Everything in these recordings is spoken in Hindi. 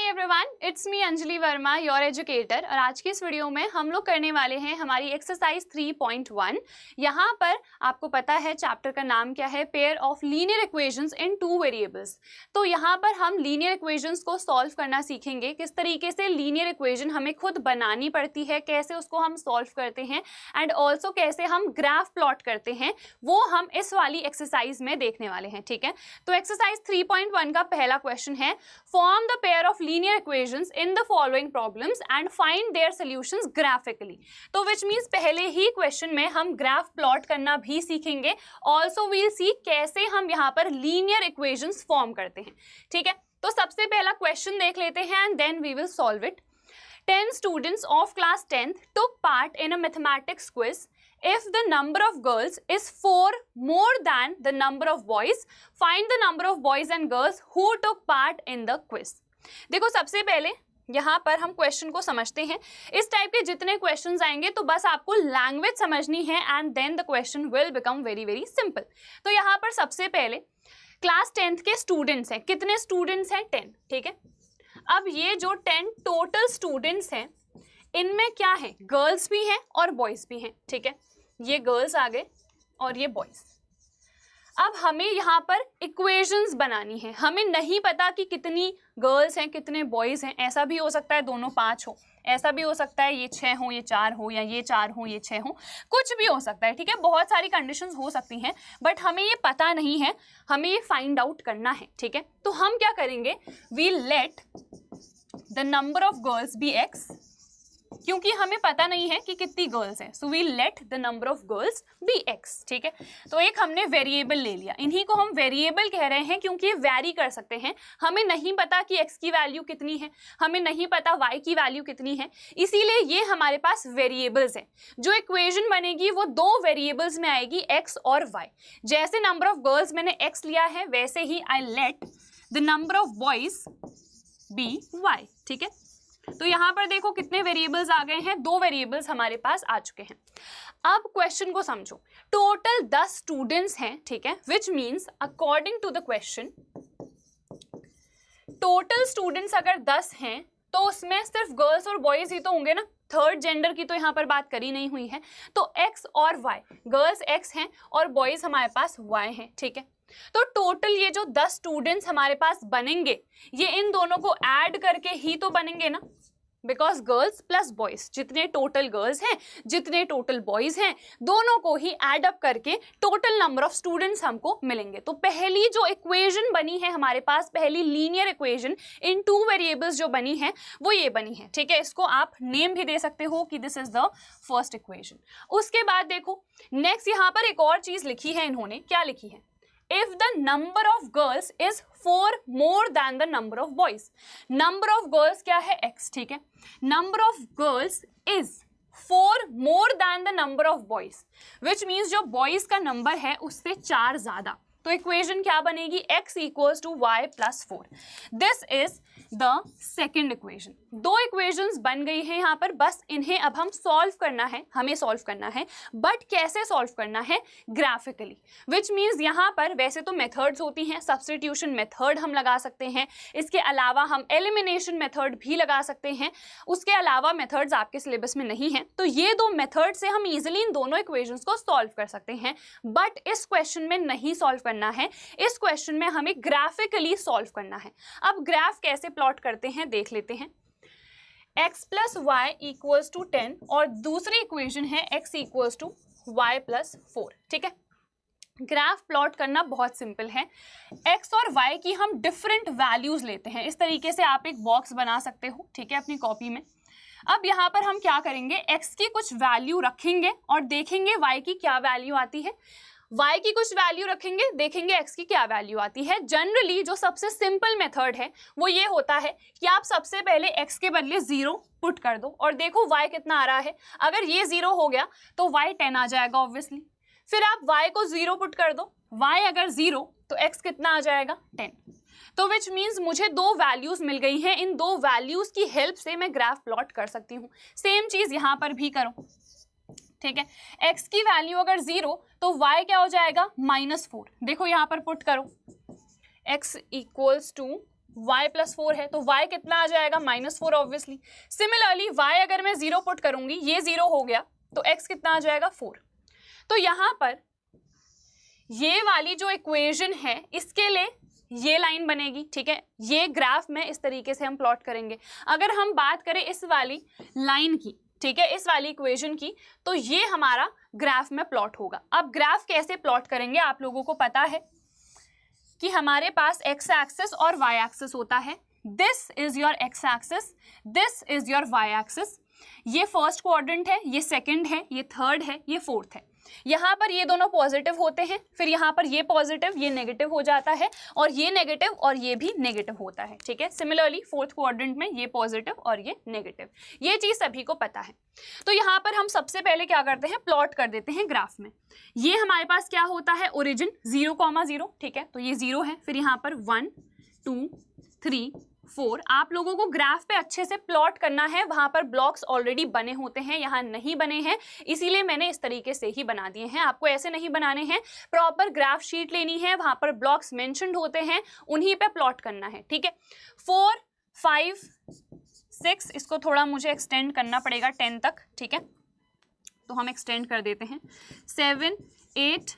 Everyone, it's me Anjali Verma, your educator. और आज की इस वीडियो में हम लोग करने वाले हैं हमारी एक्सरसाइज 3.1। यहाँ पर आपको पता है चैप्टर का नाम क्या है, pair of linear equations in two variables. तो यहाँ पर हम लीनियर इक्वेशंस को सॉल्व करना सीखेंगे, किस तरीके से लीनियर इक्वेशन हमें खुद बनानी पड़ती है, कैसे उसको हम सॉल्व करते हैं एंड ऑल्सो कैसे हम ग्राफ प्लॉट करते हैं, वो हम इस वाली एक्सरसाइज में देखने वाले हैं। ठीक है, तो एक्सरसाइज 3.1 का पहला क्वेश्चन है, form the pair of linear equations in the following problems and find their solutions graphically. तो विच मींस पहले ही क्वेश्चन में हम ग्राफ प्लॉट करना भी सीखेंगे। ऑल्सो वील सी कैसे हम यहाँ पर लीनियर इक्वेशंस फॉर्म करते हैं। ठीक है, तो सबसे पहला क्वेश्चन देख लेते हैं and then we will solve it. 10 students of class 10th took part in a mathematics quiz. If the number of girls is 4 more than the number of boys, find the number of boys and girls who took part in the quiz. देखो, सबसे पहले यहाँ पर हम क्वेश्चन को समझते हैं। इस टाइप के जितने क्वेश्चंस आएंगे तो बस आपको लैंग्वेज समझनी है and then the question will become very very simple. तो यहाँ पर सबसे पहले क्लास 10th के स्टूडेंट्स हैं। कितने स्टूडेंट्स हैं? 10। ठीक है, अब ये जो 10 टोटल स्टूडेंट्स हैं, इनमें क्या है, गर्ल्स भी हैं और बॉयज भी हैं। ठीक है, ये गर्ल्स आ गए और ये बॉयज। अब हमें यहाँ पर इक्वेशंस बनानी है। हमें नहीं पता कि कितनी गर्ल्स हैं कितने बॉयज हैं। ऐसा भी हो सकता है दोनों 5 हो, ऐसा भी हो सकता है ये 6 हो ये 4 हो, या ये 4 हो ये 6 हो, कुछ भी हो सकता है। ठीक है, बहुत सारी कंडीशंस हो सकती हैं, बट हमें ये पता नहीं है, हमें ये फाइंड आउट करना है। ठीक है, तो हम क्या करेंगे, we let the number of girls be x, क्योंकि हमें पता नहीं है कि कितनी गर्ल्स हैं, so we let the number of girls be x. ठीक है, तो एक हमने वेरिएबल ले लिया। इन्हीं को हम वेरिएबल कह रहे हैं क्योंकि ये वैरी कर सकते हैं। हमें नहीं पता कि एक्स की वैल्यू कितनी है, हमें नहीं पता वाई की वैल्यू कितनी है, इसीलिए ये हमारे पास वेरिएबल्स हैं। जो इक्वेशन बनेगी वो 2 वेरिएबल्स में आएगी, एक्स और वाई। जैसे नंबर ऑफ गर्ल्स मैंने एक्स लिया है, वैसे ही I let the number of boys be y. ठीक है, तो यहां पर देखो कितने वेरिएबल्स आ गए हैं, 2 वेरिएबल्स हमारे पास आ चुके हैं। अब क्वेश्चन को समझो, टोटल 10 स्टूडेंट्स हैं। ठीक है, which means according to the question total students अगर 10 हैं तो उसमें सिर्फ गर्ल्स और बॉयज ही तो होंगे ना, थर्ड जेंडर की तो यहाँ पर बात करी नहीं हुई है। तो एक्स और वाई, गर्ल्स एक्स हैं और बॉयज हमारे पास वाई हैं। ठीक है, तो टोटल ये जो 10 स्टूडेंट्स हमारे पास बनेंगे, ये इन दोनों को ऐड करके ही तो बनेंगे ना, बिकॉज गर्ल्स प्लस बॉयज, जितने टोटल गर्ल्स हैं जितने टोटल बॉयज हैं, दोनों को ही ऐड अप करके टोटल नंबर ऑफ स्टूडेंट्स हमको मिलेंगे। तो पहली जो इक्वेशन बनी है हमारे पास, पहली लीनियर इक्वेशन इन 2 वेरिएबल्स जो बनी है वो ये बनी है। ठीक है, इसको आप नेम भी दे सकते हो कि this is the first equation. उसके बाद देखो नेक्स्ट यहाँ पर एक और चीज लिखी है इन्होंने, क्या लिखी है, if the number of girls is 4 more than the number of boys। number of girls क्या है, x। ठीक है, number of girls is 4 more than the number of boys, which means जो boys का नंबर है उससे 4 ज्यादा। तो इक्वेशन क्या बनेगी, x equals to y plus 4। This is the second equation. 2 equations बन गई हैं यहाँ पर, बस इन्हें अब हम सॉल्व करना है, हमें सॉल्व करना है। बट कैसे सॉल्व करना है, ग्राफिकली। विच मीन्स यहाँ पर वैसे तो मेथड्स होती हैं, सब्स्टिट्यूशन मेथड हम लगा सकते हैं, इसके अलावा हम एलिमिनेशन मेथड भी लगा सकते हैं। उसके अलावा मेथड्स आपके सिलेबस में नहीं है, तो ये 2 मेथड से हम इजिली इन दोनों इक्वेशंस को सॉल्व कर सकते हैं। बट इस क्वेश्चन में नहीं सॉल्व करना है, इस क्वेश्चन में हमें ग्राफिकली सॉल्व करना है। अब ग्राफ कैसे प्लॉट करते हैं देख लेते हैं। x plus y equals to 10 और दूसरी इक्वेशन है x equals to y plus 4। ठीक है, ग्राफ प्लॉट करना बहुत सिंपल है। x और y की हम डिफरेंट वैल्यूज लेते हैं। इस तरीके से आप एक बॉक्स बना सकते हो, ठीक है, अपनी कॉपी में। अब यहाँ पर हम क्या करेंगे, x की कुछ वैल्यू रखेंगे और देखेंगे y की क्या वैल्यू आती है। y की कुछ वैल्यू रखेंगे, देखेंगे x की क्या वैल्यू आती है। जनरली जो सबसे सिंपल मेथड है वो ये होता है कि आप सबसे पहले x के बदले 0 पुट कर दो और देखो y कितना आ रहा है। अगर ये 0 हो गया तो y 10 आ जाएगा ऑब्वियसली। फिर आप y को 0 पुट कर दो, y अगर 0 तो x कितना आ जाएगा, 10। तो विच मीन्स मुझे 2 वैल्यूज मिल गई हैं। इन 2 वैल्यूज की हेल्प से मैं ग्राफ प्लॉट कर सकती हूँ। सेम चीज यहाँ पर भी करो। ठीक है, x की वैल्यू अगर 0 तो y क्या हो जाएगा, -4। देखो यहाँ पर पुट करो, x equals to y plus 4 है, तो y कितना आ जाएगा, -4 ऑब्वियसली। सिमिलरली y अगर मैं 0 पुट करूंगी, ये 0 हो गया, तो x कितना आ जाएगा, 4। तो यहाँ पर ये वाली जो इक्वेशन है इसके लिए ये लाइन बनेगी, ठीक है। ये ग्राफ में इस तरीके से हम प्लॉट करेंगे। अगर हम बात करें इस वाली लाइन की, ठीक है, इस वाली इक्वेशन की, तो ये हमारा ग्राफ में प्लॉट होगा। अब ग्राफ कैसे प्लॉट करेंगे, आप लोगों को पता है कि हमारे पास x एक्सिस और y एक्सिस होता है। This is your x axis, this is your y axis. ये फर्स्ट क्वाड्रेंट है, ये सेकंड है, ये थर्ड है, ये फोर्थ है। यहाँ पर ये दोनों पॉजिटिव होते हैं, फिर यहाँ पर ये पॉजिटिव, ये नेगेटिव हो जाता है, और ये नेगेटिव और ये भी नेगेटिव होता है, ठीक है। सिमिलरली फोर्थ क्वाड्रेंट में ये पॉजिटिव और ये नेगेटिव, ये चीज सभी को पता है। तो यहाँ पर हम सबसे पहले क्या करते हैं, प्लॉट कर देते हैं ग्राफ में। ये हमारे पास क्या होता है, ओरिजिन 0,0, ठीक है, तो ये 0 है, फिर यहाँ पर 1 2 3 4। आप लोगों को ग्राफ पे अच्छे से प्लॉट करना है, वहां पर ब्लॉक्स ऑलरेडी बने होते हैं, यहाँ नहीं बने हैं, इसीलिए मैंने इस तरीके से ही बना दिए हैं। आपको ऐसे नहीं बनाने हैं, प्रॉपर ग्राफ शीट लेनी है, वहां पर ब्लॉक्स मेंशन्ड होते हैं, उन्हीं पे प्लॉट करना है, ठीक है। 4 5 6, इसको थोड़ा मुझे एक्सटेंड करना पड़ेगा 10 तक, ठीक है, तो हम एक्सटेंड कर देते हैं 7 8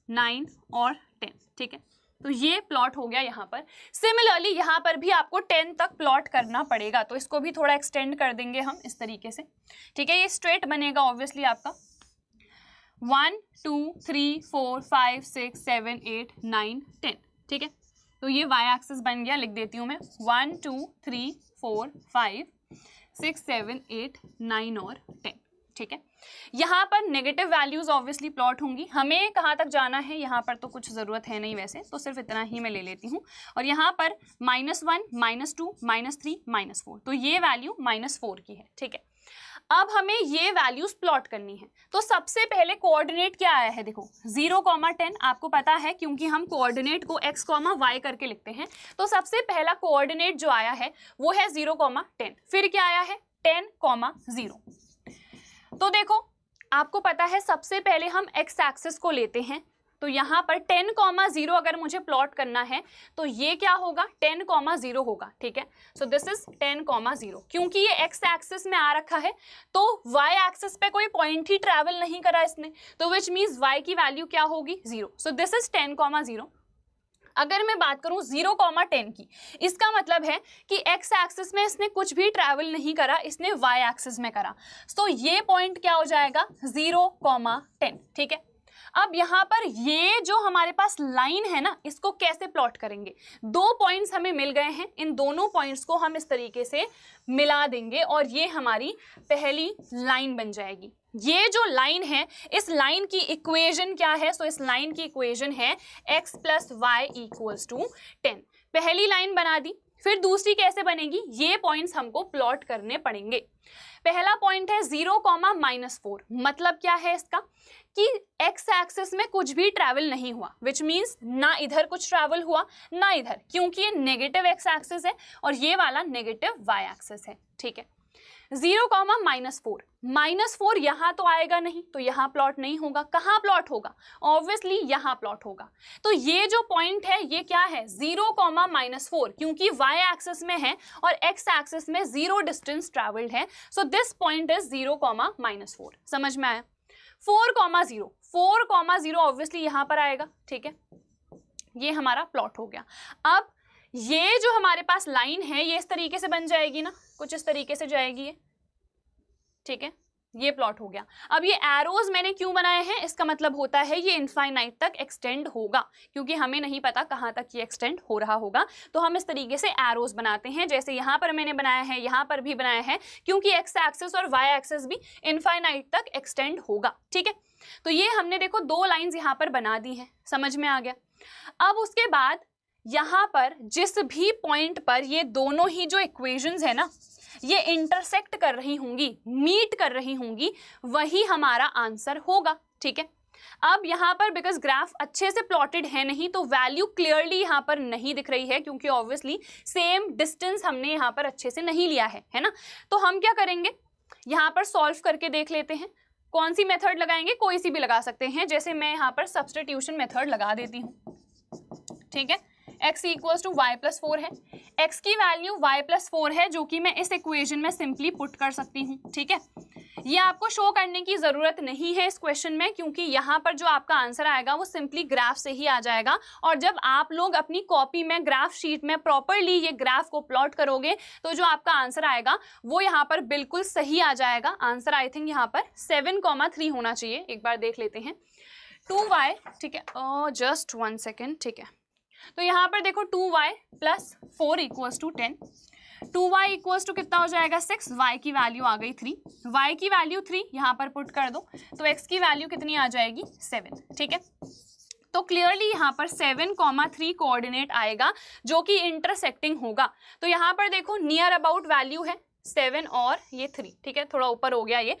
9 और 10, ठीक है। तो ये प्लॉट हो गया यहाँ पर। सिमिलरली यहाँ पर भी आपको 10 तक प्लॉट करना पड़ेगा, तो इसको भी थोड़ा एक्सटेंड कर देंगे हम इस तरीके से, ठीक है। ये स्ट्रेट बनेगा ऑब्वियसली आपका 1 2 3 4 5 6 7 8 9 10, ठीक है। तो ये y एक्सिस बन गया, लिख देती हूँ मैं 1 2 3 4 5 6 7 8 9 और 10, ठीक है। यहाँ पर नेगेटिव वैल्यूज ऑब्वियसली प्लॉट होंगी। हमें कहाँ तक जाना है, यहाँ पर तो कुछ ज़रूरत है नहीं वैसे, तो सिर्फ इतना ही मैं ले लेती हूँ। और यहाँ पर -1 -2 -3 -4, तो ये वैल्यू -4 की है, ठीक है। अब हमें ये वैल्यूज प्लॉट करनी है, तो सबसे पहले कोऑर्डिनेट क्या आया है, देखो 0,10 आपको पता है, क्योंकि हम कोऑर्डिनेट को x, y करके लिखते हैं। तो सबसे पहला कोऑर्डिनेट जो आया है वो है 0,10। फिर क्या आया है 10,0। तो देखो आपको पता है, सबसे पहले हम x एक्सिस को लेते हैं, तो यहाँ पर 10,0 अगर मुझे प्लॉट करना है तो ये क्या होगा, 10,0 होगा, ठीक है। So this is 10,0। क्योंकि ये x एक्सिस में आ रखा है, तो y एक्सिस पे कोई पॉइंट ही ट्रैवल नहीं करा इसने, तो विच मीन्स y की वैल्यू क्या होगी, 0। So this is 10,0। अगर मैं बात करूं 0,10 की, इसका मतलब है कि x एक्सिस में इसने कुछ भी ट्रैवल नहीं करा, इसने y एक्सिस में करा। तो ये पॉइंट क्या हो जाएगा, 0,10, ठीक है। अब यहाँ पर ये जो हमारे पास लाइन है ना, इसको कैसे प्लॉट करेंगे, 2 पॉइंट्स हमें मिल गए हैं, इन दोनों पॉइंट्स को हम इस तरीके से मिला देंगे और ये हमारी पहली लाइन बन जाएगी। ये जो लाइन है, इस लाइन की इक्वेशन क्या है, सो इस लाइन की इक्वेशन है x + y = 10। पहली लाइन बना दी, फिर दूसरी कैसे बनेगी, ये पॉइंट्स हमको प्लॉट करने पड़ेंगे। पहला पॉइंट है 0,-4, मतलब क्या है इसका, कि x एक्सिस में कुछ भी ट्रैवल नहीं हुआ, विच मीन्स ना इधर कुछ ट्रैवल हुआ ना इधर, क्योंकि ये नेगेटिव x एक्सिस है और ये वाला नेगेटिव y एक्सिस है, ठीक है। 0,-4, -4 यहाँ तो आएगा नहीं, तो यहाँ प्लॉट नहीं होगा। कहाँ प्लॉट होगा, ऑब्वियसली यहाँ प्लॉट होगा। तो ये जो पॉइंट है ये क्या है, 0,-4, क्योंकि y एक्सिस में है और x एक्सिस में 0 डिस्टेंस ट्रैवल्ड है। So this point is 0,-4। समझ में आया। 4,0 ऑब्वियसली यहाँ पर आएगा, ठीक है। ये हमारा प्लॉट हो गया। अब ये जो हमारे पास लाइन है ये इस तरीके से बन जाएगी ना, कुछ इस तरीके से जाएगी ये, ठीक है। ये प्लॉट हो गया। अब ये एरोज मैंने क्यों बनाए हैं, इसका मतलब होता है ये इनफाइनाइट तक एक्सटेंड होगा, क्योंकि हमें नहीं पता कहाँ तक ये एक्सटेंड हो रहा होगा, तो हम इस तरीके से एरोज बनाते हैं। जैसे यहाँ पर मैंने बनाया है, यहाँ पर भी बनाया है, क्योंकि एक्स एक्सिस और वाई एक्सिस भी इनफाइनाइट तक एक्सटेंड होगा, ठीक है। तो ये हमने देखो 2 लाइन्स यहाँ पर बना दी हैं, समझ में आ गया। अब उसके बाद यहाँ पर जिस भी पॉइंट पर ये दोनों ही जो इक्वेशंस है ना, ये इंटरसेक्ट कर रही होंगी, मीट कर रही होंगी, वही हमारा आंसर होगा, ठीक है। अब यहाँ पर बिकॉज ग्राफ अच्छे से प्लॉटेड है नहीं, तो वैल्यू क्लियरली यहाँ पर नहीं दिख रही है, क्योंकि ऑब्वियसली सेम डिस्टेंस हमने यहाँ पर अच्छे से नहीं लिया है ना। तो हम क्या करेंगे, यहाँ पर सॉल्व करके देख लेते हैं। कौन सी मेथड लगाएंगे, कोई सी भी लगा सकते हैं। जैसे मैं यहाँ पर सब्स्टिट्यूशन मेथड लगा देती हूँ, ठीक है। x equals to y plus 4 है, x की वैल्यू y प्लस 4 है जो कि मैं इस इक्वेशन में सिंपली पुट कर सकती हूँ, ठीक है। ये आपको शो करने की जरूरत नहीं है इस क्वेश्चन में, क्योंकि यहाँ पर जो आपका आंसर आएगा वो सिंपली ग्राफ से ही आ जाएगा। और जब आप लोग अपनी कॉपी में ग्राफ शीट में प्रॉपरली ये ग्राफ को प्लॉट करोगे तो जो आपका आंसर आएगा वो यहाँ पर बिल्कुल सही आ जाएगा। आंसर आई थिंक यहाँ पर 7,3 होना चाहिए, एक बार देख लेते हैं। 2y, ठीक है, जस्ट 1 सेकेंड, ठीक है। तो यहाँ पर देखो 2y plus 4 equals to 10, 2y equals to कितना हो जाएगा 6, y की वैल्यू आ गई 3, y की वैल्यू 3 यहाँ पर पुट कर दो तो x की वैल्यू कितनी आ जाएगी 7, ठीक है। तो क्लियरली यहाँ पर 7,3 कोऑर्डिनेट आएगा जो कि इंटरसेक्टिंग होगा। तो यहाँ पर देखो नियर अबाउट वैल्यू है 7 और ये 3, ठीक है, थोड़ा ऊपर हो गया ये,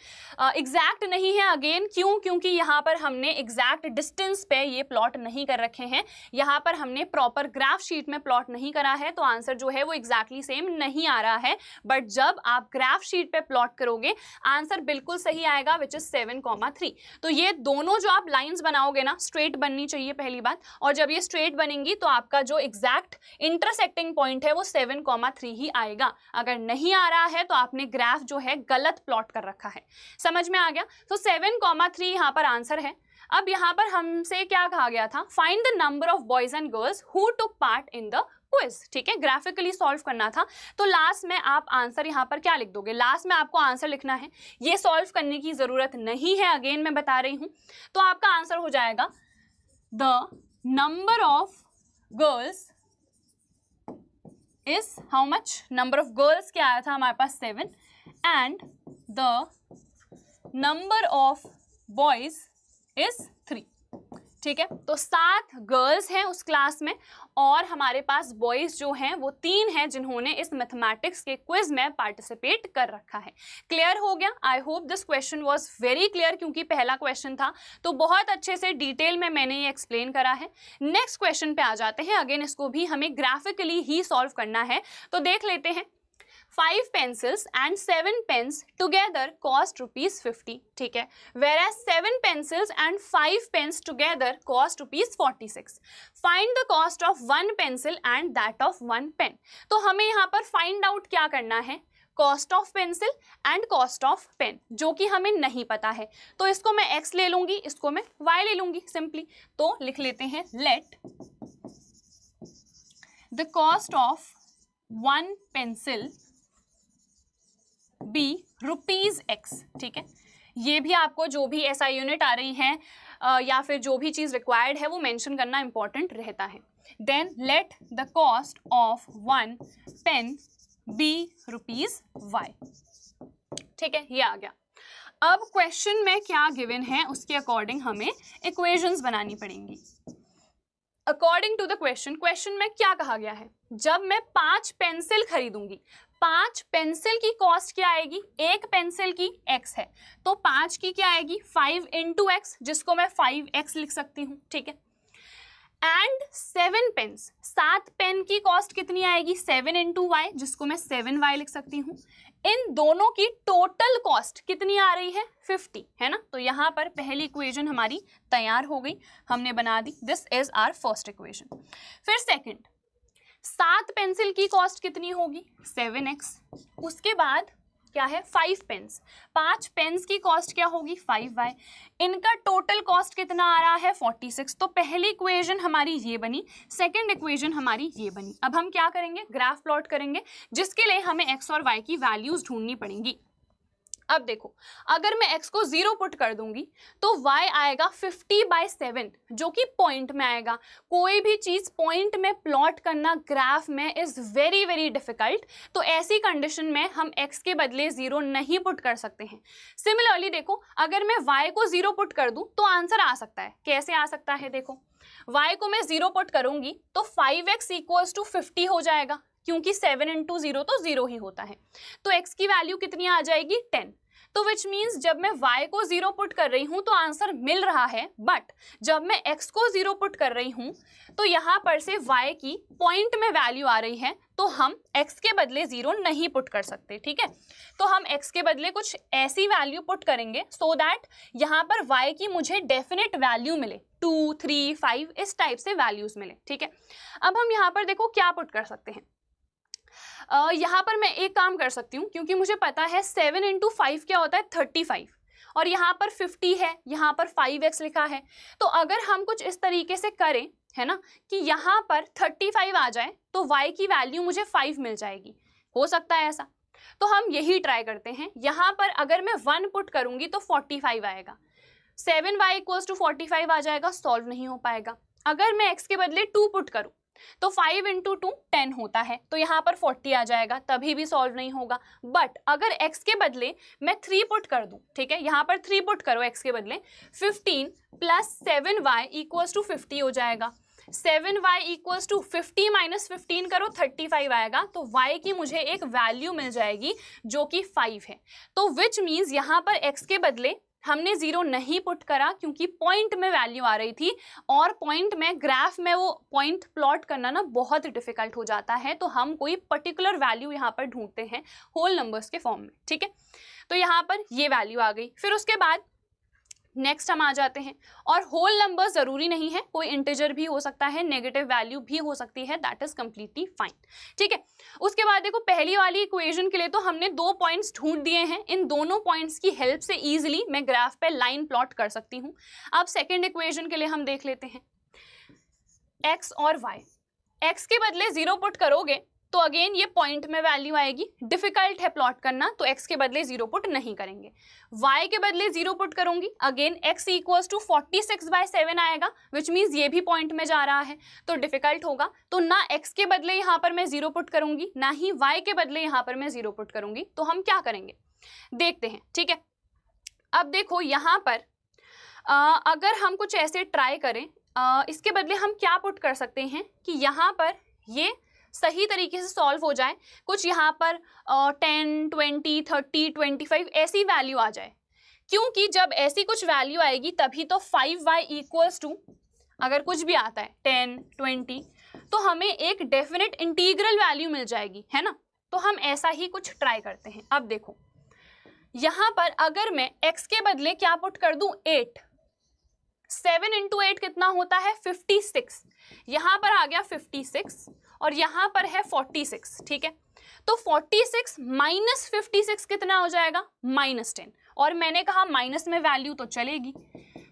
एग्जैक्ट नहीं है अगेन, क्यों, क्योंकि यहाँ पर हमने एग्जैक्ट डिस्टेंस पे ये प्लॉट नहीं कर रखे हैं, यहाँ पर हमने प्रॉपर ग्राफ शीट में प्लॉट नहीं करा है, तो आंसर जो है वो एग्जैक्टली सेम नहीं आ रहा है। बट जब आप ग्राफ शीट पे प्लॉट करोगे आंसर बिल्कुल सही आएगा, विच इज 7,3। तो ये दोनों जो आप लाइन्स बनाओगे ना, स्ट्रेट बननी चाहिए पहली बात, और जब ये स्ट्रेट बनेंगी तो आपका जो एग्जैक्ट इंटरसेक्टिंग पॉइंट है वो 7,3 ही आएगा। अगर नहीं आ रहा है तो आपने ग्राफ जो है गलत प्लॉट कर रखा है। समझ में आ गया? तो 7,3 यहाँ पर आंसर है। अब यहाँ पर हमसे क्या कहा गया था, find the number of boys and girls who took part in the quiz, ठीक है, ग्राफिकली सॉल्व करना था। तो लास्ट में आप आंसर यहाँ पर क्या लिख दोगे, लास्ट में आपको आंसर लिखना है, ये सॉल्व करने की जरूरत नहीं है, अगेन मैं बता रही हूँ। तो आपका आंसर हो जाएगा the number of girls is how much, number of girls क्या आया था हमारे पास 7 and the number of boys is 3, ठीक है। तो 7 गर्ल्स हैं उस क्लास में और हमारे पास बॉयज जो हैं वो 3 हैं जिन्होंने इस मैथमेटिक्स के क्विज में पार्टिसिपेट कर रखा है। क्लियर हो गया? I hope this question was very clear, क्योंकि पहला क्वेश्चन था तो बहुत अच्छे से डिटेल में मैंने ये एक्सप्लेन करा है। नेक्स्ट क्वेश्चन पे आ जाते हैं। अगेन इसको भी हमें ग्राफिकली ही सॉल्व करना है, तो देख लेते हैं। 5 pencils and 7 pens together cost ₹50, ठीक है, whereas 7 pencils and 5 pens together cost ₹46. Find the cost of 1 pencil and that of 1 pen. तो हमें यहाँ पर फाइंड आउट क्या करना है, cost of pencil and cost of pen, जो कि हमें नहीं पता है। तो इसको मैं x ले लूंगी, इसको मैं y ले लूंगी सिंपली। तो लिख लेते हैं let the cost of 1 pencil be ₹x, ठीक है। ये भी आपको जो भी SI यूनिट आ रही है या फिर जो भी चीज़ रिक्वायर्ड है वो मेंशन करना इंपॉर्टेंट रहता है। Then let the cost of 1 pen be ₹y, ठीक है, ये आ गया। अब क्वेश्चन में क्या गिवन है उसके अकॉर्डिंग हमें इक्वेशंस बनानी पड़ेंगी। अकॉर्डिंग टू द क्वेश्चन में क्या कहा गया है, जब मैं 5 पेंसिल खरीदूंगी, 5 पेंसिल की कॉस्ट क्या आएगी, एक पेंसिल की x है, तो 5 की क्या आएगी 5 into x, जिसको मैं 5x लिख सकती हूँ, ठीक है। एंड 7 पेन्स, 7 पेन की कॉस्ट कितनी आएगी 7 into y, जिसको मैं 7y लिख सकती हूँ। इन दोनों की टोटल कॉस्ट कितनी आ रही है 50, है ना। तो यहाँ पर पहली इक्वेशन हमारी तैयार हो गई, हमने बना दी, this is our first equation. फिर सेकंड, 7 पेंसिल की कॉस्ट कितनी होगी 7x, उसके बाद क्या है 5 पेन्स, 5 पेन्स की कॉस्ट क्या होगी 5y, इनका टोटल कॉस्ट कितना आ रहा है 46। तो पहली इक्वेशन हमारी ये बनी, सेकंड इक्वेशन हमारी ये बनी। अब हम क्या करेंगे, ग्राफ प्लॉट करेंगे, जिसके लिए हमें x और y की वैल्यूज ढूंढनी पड़ेंगी। अब देखो, अगर मैं x को 0 पुट कर दूंगी तो y आएगा 50/7, जो कि पॉइंट में आएगा। कोई भी चीज पॉइंट में प्लॉट करना ग्राफ में इज वेरी वेरी डिफिकल्ट, तो ऐसी कंडीशन में हम x के बदले 0 नहीं पुट कर सकते हैं। सिमिलरली देखो, अगर मैं y को 0 पुट कर दूं तो आंसर आ सकता है। कैसे आ सकता है, देखो y को मैं 0 पुट करूंगी तो 5x = 50 हो जाएगा, क्योंकि 7 इंटू 0 तो 0 ही होता है। तो x की वैल्यू कितनी आ जाएगी 10। तो विच मीन्स जब मैं y को 0 पुट कर रही हूँ तो आंसर मिल रहा है, बट जब मैं x को 0 पुट कर रही हूँ तो यहाँ पर से y की पॉइंट में वैल्यू आ रही है, तो हम x के बदले 0 नहीं पुट कर सकते। ठीक है, तो हम x के बदले कुछ ऐसी वैल्यू पुट करेंगे सो दैट यहाँ पर y की मुझे डेफिनेट वैल्यू मिले, 2, 3, 5 इस टाइप से वैल्यूज मिले। ठीक है, अब हम यहाँ पर देखो क्या पुट कर सकते हैं। यहाँ पर मैं एक काम कर सकती हूँ, क्योंकि मुझे पता है 7 इंटू 5 क्या होता है 35, और यहाँ पर 50 है, यहाँ पर 5x लिखा है। तो अगर हम कुछ इस तरीके से करें, है ना, कि यहाँ पर 35 आ जाए तो y की वैल्यू मुझे 5 मिल जाएगी। हो सकता है ऐसा, तो हम यही ट्राई करते हैं। यहाँ पर अगर मैं 1 पुट करूँगी तो 45 आएगा, 7y = 45 आ जाएगा, सॉल्व नहीं हो पाएगा। अगर मैं x के बदले 2 पुट करूँ तो 5 इंटू 2 10 होता है, तो यहाँ पर 40 आ जाएगा, तभी भी सॉल्व नहीं होगा। बट अगर x के बदले मैं 3 पुट कर दूं, ठीक है, यहाँ पर 3 पुट करो x के बदले, 15 + 7y = 50 हो जाएगा। 7y = 50 - 15 करो 35 आएगा, तो y की मुझे एक वैल्यू मिल जाएगी जो कि 5 है। तो विच मीन्स यहाँ पर x के बदले हमने 0 नहीं पुट करा, क्योंकि पॉइंट में वैल्यू आ रही थी, और पॉइंट में ग्राफ में वो पॉइंट प्लॉट करना ना बहुत डिफिकल्ट हो जाता है, तो हम कोई पर्टिकुलर वैल्यू यहाँ पर ढूंढते हैं होल नंबर्स के फॉर्म में। ठीक है, तो यहाँ पर ये वैल्यू आ गई। फिर उसके बाद नेक्स्ट हम आ जाते हैं, और होल नंबर जरूरी नहीं है, कोई इंटीजर भी हो सकता है, नेगेटिव वैल्यू भी हो सकती है, दैट इज कंप्लीटली फाइन। ठीक है, उसके बाद देखो पहली वाली इक्वेशन के लिए तो हमने 2 पॉइंट्स ढूंढ दिए हैं। इन दोनों पॉइंट्स की हेल्प से इजीली मैं ग्राफ पे लाइन प्लॉट कर सकती हूँ। अब सेकेंड इक्वेशन के लिए हम देख लेते हैं x और y। x के बदले 0 पुट करोगे तो अगेन ये पॉइंट में वैल्यू आएगी, डिफिकल्ट है प्लॉट करना, तो x के बदले 0 पुट नहीं करेंगे। y के बदले 0 पुट करूंगी, अगेन x = 46/7 आएगा, विच मीन्स ये भी पॉइंट में जा रहा है, तो डिफिकल्ट होगा। तो ना x के बदले यहाँ पर मैं 0 पुट करूंगी, ना ही y के बदले यहाँ पर मैं 0 पुट करूंगी। तो हम क्या करेंगे देखते हैं। ठीक है, अब देखो यहाँ पर अगर हम कुछ ऐसे ट्राई करें, इसके बदले हम क्या पुट कर सकते हैं कि यहाँ पर ये सही तरीके से सॉल्व हो जाए, कुछ यहाँ पर 10, 20, 30, 25 ऐसी वैल्यू आ जाए, क्योंकि जब ऐसी कुछ वैल्यू आएगी तभी तो 5y = अगर कुछ भी आता है 10, 20 तो हमें एक डेफिनेट इंटीग्रल वैल्यू मिल जाएगी, है ना। तो हम ऐसा ही कुछ ट्राई करते हैं। अब देखो यहाँ पर अगर मैं x के बदले क्या पुट कर दूं 8, 7 इंटू 8 कितना होता है 56, यहाँ पर आ गया 56 और यहाँ पर है 46। ठीक है, तो 46 माइनस 56 कितना हो जाएगा -10, और मैंने कहा माइनस में वैल्यू तो चलेगी,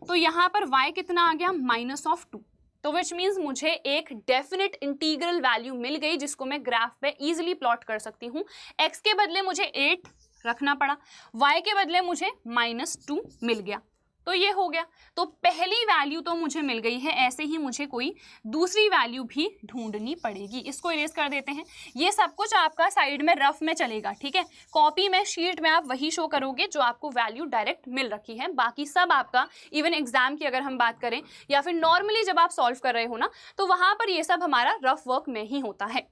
तो यहाँ पर y कितना आ गया -2। तो विच मीन्स मुझे एक डेफिनेट इंटीग्रल वैल्यू मिल गई जिसको मैं ग्राफ पे इजीली प्लॉट कर सकती हूँ। x के बदले मुझे 8 रखना पड़ा, y के बदले मुझे -2 मिल गया, तो ये हो गया। तो पहली वैल्यू तो मुझे मिल गई है, ऐसे ही मुझे कोई दूसरी वैल्यू भी ढूंढनी पड़ेगी। इसको इरेज कर देते हैं। ये सब कुछ आपका साइड में रफ में चलेगा, ठीक है, कॉपी में शीट में आप वही शो करोगे जो आपको वैल्यू डायरेक्ट मिल रखी है। बाकी सब आपका इवन एग्जाम की अगर हम बात करें या फिर नॉर्मली जब आप सॉल्व कर रहे हो ना, तो वहां पर ये सब हमारा रफ वर्क में ही होता है।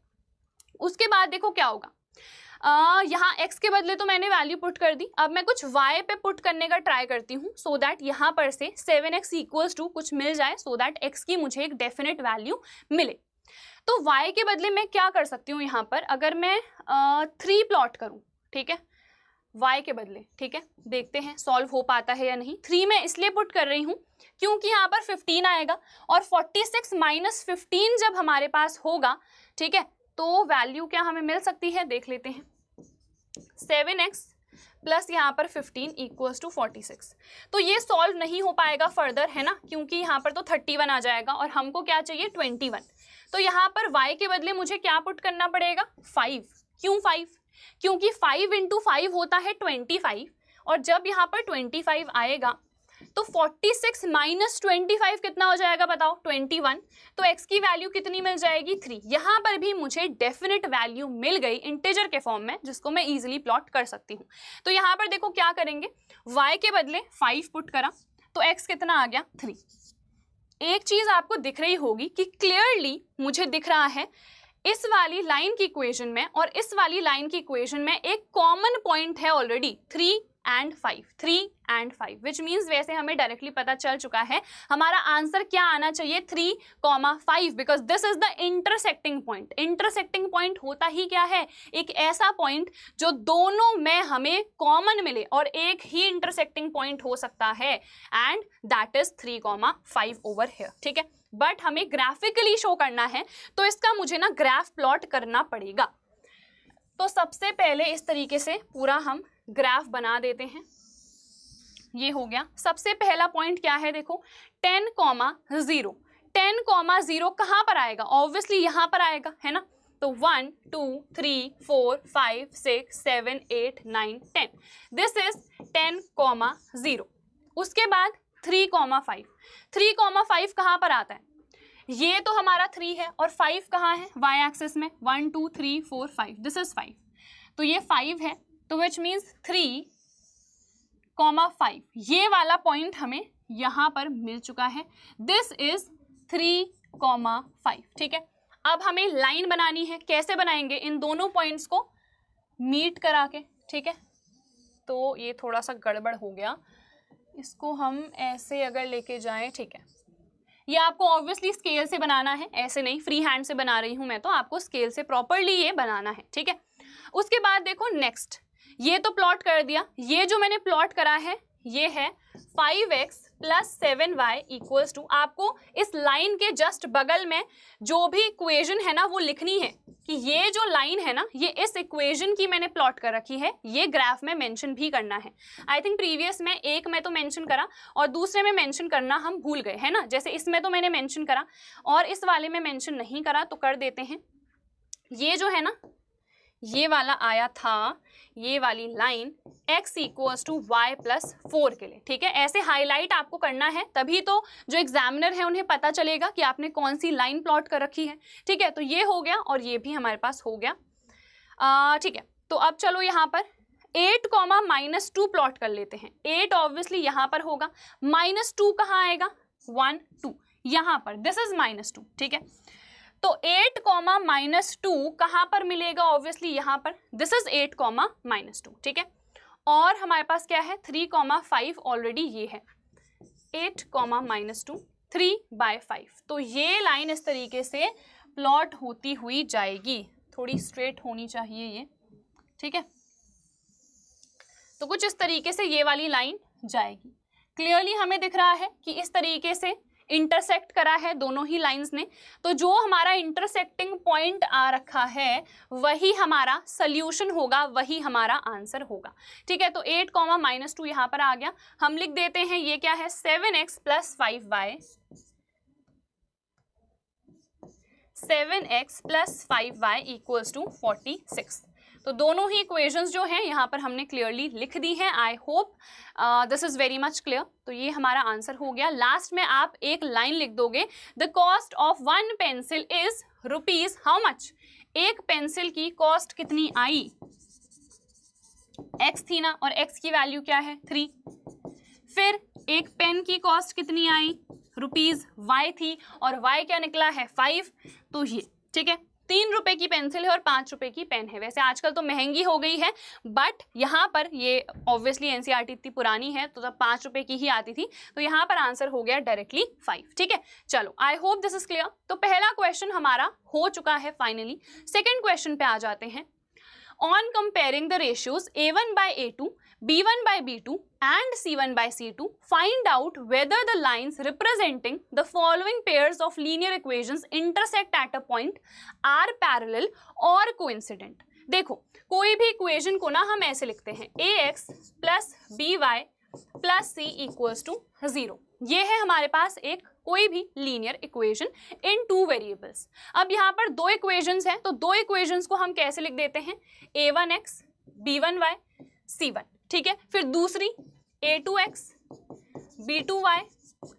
उसके बाद देखो क्या होगा, यहाँ x के बदले तो मैंने वैल्यू पुट कर दी, अब मैं कुछ y पे पुट करने का ट्राई करती हूँ सो दैट यहाँ पर से 7x = कुछ मिल जाए, सो दैट x की मुझे एक डेफिनेट वैल्यू मिले। तो y के बदले मैं क्या कर सकती हूँ, यहाँ पर अगर मैं 3 प्लॉट करूँ, ठीक है, y के बदले, ठीक है, देखते हैं सॉल्व हो पाता है या नहीं। 3 मैं इसलिए पुट कर रही हूँ क्योंकि यहाँ पर 15 आएगा और 46 माइनस 15 जब हमारे पास होगा, ठीक है, तो वैल्यू क्या हमें मिल सकती है देख लेते हैं। 7x प्लस यहाँ पर 15 = 46। तो ये सॉल्व नहीं हो पाएगा फर्दर, है ना, क्योंकि यहाँ पर तो 31 आ जाएगा और हमको क्या चाहिए 21। तो यहाँ पर y के बदले मुझे क्या पुट करना पड़ेगा 5। क्यों 5? क्योंकि 5 × 5 होता है 25, और जब यहाँ पर 25 आएगा तो 46 माइनस 25 कितना हो जाएगा बताओ 21। तो x की वैल्यू कितनी मिल जाएगी 3। यहाँ पर भी मुझे डेफिनेट वैल्यू मिल गई इंटीजर के फॉर्म में, जिसको मैं इजीली प्लॉट कर सकती हूँ। तो यहाँ पर देखो क्या करेंगे, y के बदले 5 पुट करा तो x कितना आ गया 3। एक चीज आपको दिख रही होगी कि क्लियरली मुझे दिख रहा है इस वाली लाइन की इक्वेशन में और इस वाली लाइन की इक्वेशन में एक कॉमन पॉइंट है ऑलरेडी 3 and 5 विच मीन्स वैसे हमें डायरेक्टली पता चल चुका है हमारा आंसर क्या आना चाहिए 3,5 because this is the intersecting point. Intersecting point होता ही क्या है, एक ऐसा पॉइंट जो दोनों में हमें कॉमन मिले और एक ही इंटरसेक्टिंग पॉइंट हो सकता है and that is 3,5 over here. ठीक है, बट हमें ग्राफिकली शो करना है तो इसका मुझे ना ग्राफ प्लॉट करना पड़ेगा। तो सबसे पहले इस तरीके से पूरा हम ग्राफ बना देते हैं। ये हो गया। सबसे पहला पॉइंट क्या है, देखो 10,0 10,0 कहाँ पर आएगा, ऑब्वियसली यहाँ पर आएगा, है ना। तो 1 2 3 4 5 6 7 8 9 10 दिस इज 10,0। उसके बाद 3,5 3,5 कहाँ पर आता है, ये तो हमारा 3 है और 5 कहाँ है वाई एक्सिस में, 1 2 3 4 5 दिस इज 5, तो ये 5 है, तो विच मीन्स 3,5 ये वाला पॉइंट हमें यहाँ पर मिल चुका है, दिस इज 3,5। ठीक है, अब हमें लाइन बनानी है, कैसे बनाएंगे, इन दोनों पॉइंट्स को मीट करा के। ठीक है, तो ये थोड़ा सा गड़बड़ हो गया, इसको हम ऐसे अगर लेके जाएं, ठीक है, ये आपको ऑब्वियसली स्केल से बनाना है, ऐसे नहीं फ्री हैंड से बना रही हूं मैं, तो आपको स्केल से प्रॉपरली ये बनाना है। ठीक है, उसके बाद देखो नेक्स्ट, ये तो प्लॉट कर दिया, ये जो मैंने प्लॉट करा है ये है 5x + 7y इक्वल्स टू, आपको इस लाइन के जस्ट बगल में जो भी इक्वेशन है ना वो लिखनी है कि ये जो लाइन है ना ये इस इक्वेशन की मैंने प्लॉट कर रखी है, ये ग्राफ में मेंशन भी करना है। आई थिंक प्रीवियस में एक में तो मेंशन करा और दूसरे में मेंशन करना हम भूल गए, है ना। जैसे इसमें तो मैंने मेंशन करा और इस वाले में मेंशन नहीं करा, तो कर देते हैं। ये जो है ना ये वाला आया था, ये वाली लाइन x = y + 4 के लिए। ठीक है, ऐसे हाईलाइट आपको करना है, तभी तो जो एग्जामिनर है उन्हें पता चलेगा कि आपने कौन सी लाइन प्लॉट कर रखी है। ठीक है, तो ये हो गया और ये भी हमारे पास हो गया। ठीक है, तो अब चलो यहाँ पर 8, -2 प्लॉट कर लेते हैं। 8 ऑब्वियसली यहाँ पर होगा, -2 कहाँ आएगा, 1 2 यहाँ पर, दिस इज -2। ठीक है, तो 8, -2 कहाँ पर मिलेगा, ऑब्वियसली यहाँ पर, दिस इज 8, -2। ठीक है, और हमारे पास क्या है 3,5 ऑलरेडी ये है, 8, -2 3/5। तो ये लाइन इस तरीके से प्लॉट होती हुई जाएगी, थोड़ी स्ट्रेट होनी चाहिए ये। ठीक है, तो कुछ इस तरीके से ये वाली लाइन जाएगी। क्लियरली हमें दिख रहा है कि इस तरीके से इंटरसेक्ट करा है दोनों ही लाइंस ने, तो जो हमारा इंटरसेक्टिंग पॉइंट आ रखा है वही हमारा सॉल्यूशन होगा, वही हमारा आंसर होगा। ठीक है, तो 8, -2 यहाँ पर आ गया, हम लिख देते हैं ये क्या है 7x + 5y, 7x + 5y = 46। तो दोनों ही इक्वेशंस जो हैं यहाँ पर हमने क्लियरली लिख दी हैं। I hope this is very much clear. तो ये हमारा आंसर हो गया। लास्ट में आप एक लाइन लिख दोगे, the cost of 1 pencil is rupees how much, एक पेंसिल की कॉस्ट कितनी आई, x थी ना, और x की वैल्यू क्या है 3। फिर एक पेन की कॉस्ट कितनी आई, रुपीज y थी, और y क्या निकला है 5। तो ये ठीक है, 3 रुपए की पेंसिल है और 5 रुपए की पेन है। वैसे आजकल तो महंगी हो गई है, बट यहाँ पर ये ऑब्वियसली एनसीईआरटी इतनी पुरानी है तो तब 5 रुपए की ही आती थी, तो यहाँ पर आंसर हो गया डायरेक्टली 5। ठीक है, चलो I hope this is clear. तो पहला क्वेश्चन हमारा हो चुका है फाइनली। सेकेंड क्वेश्चन पे आ जाते हैं। On comparing the ratios A1/A2, B1/B2 and C1/C2, find out whether the lines representing the following pairs of linear equations intersect at a point are parallel or coincident। देखो, कोई भी इक्वेशन को ना हम ऐसे लिखते हैं, ax + by + c = 0। ये है हमारे पास एक कोई भी लीनियर इक्वेशन इन 2 वेरिएबल्स। अब यहाँ पर 2 इक्वेशंस हैं, तो 2 इक्वेशंस को हम कैसे लिख देते हैं, a1x b1y c1। ठीक है, फिर दूसरी a2x b2y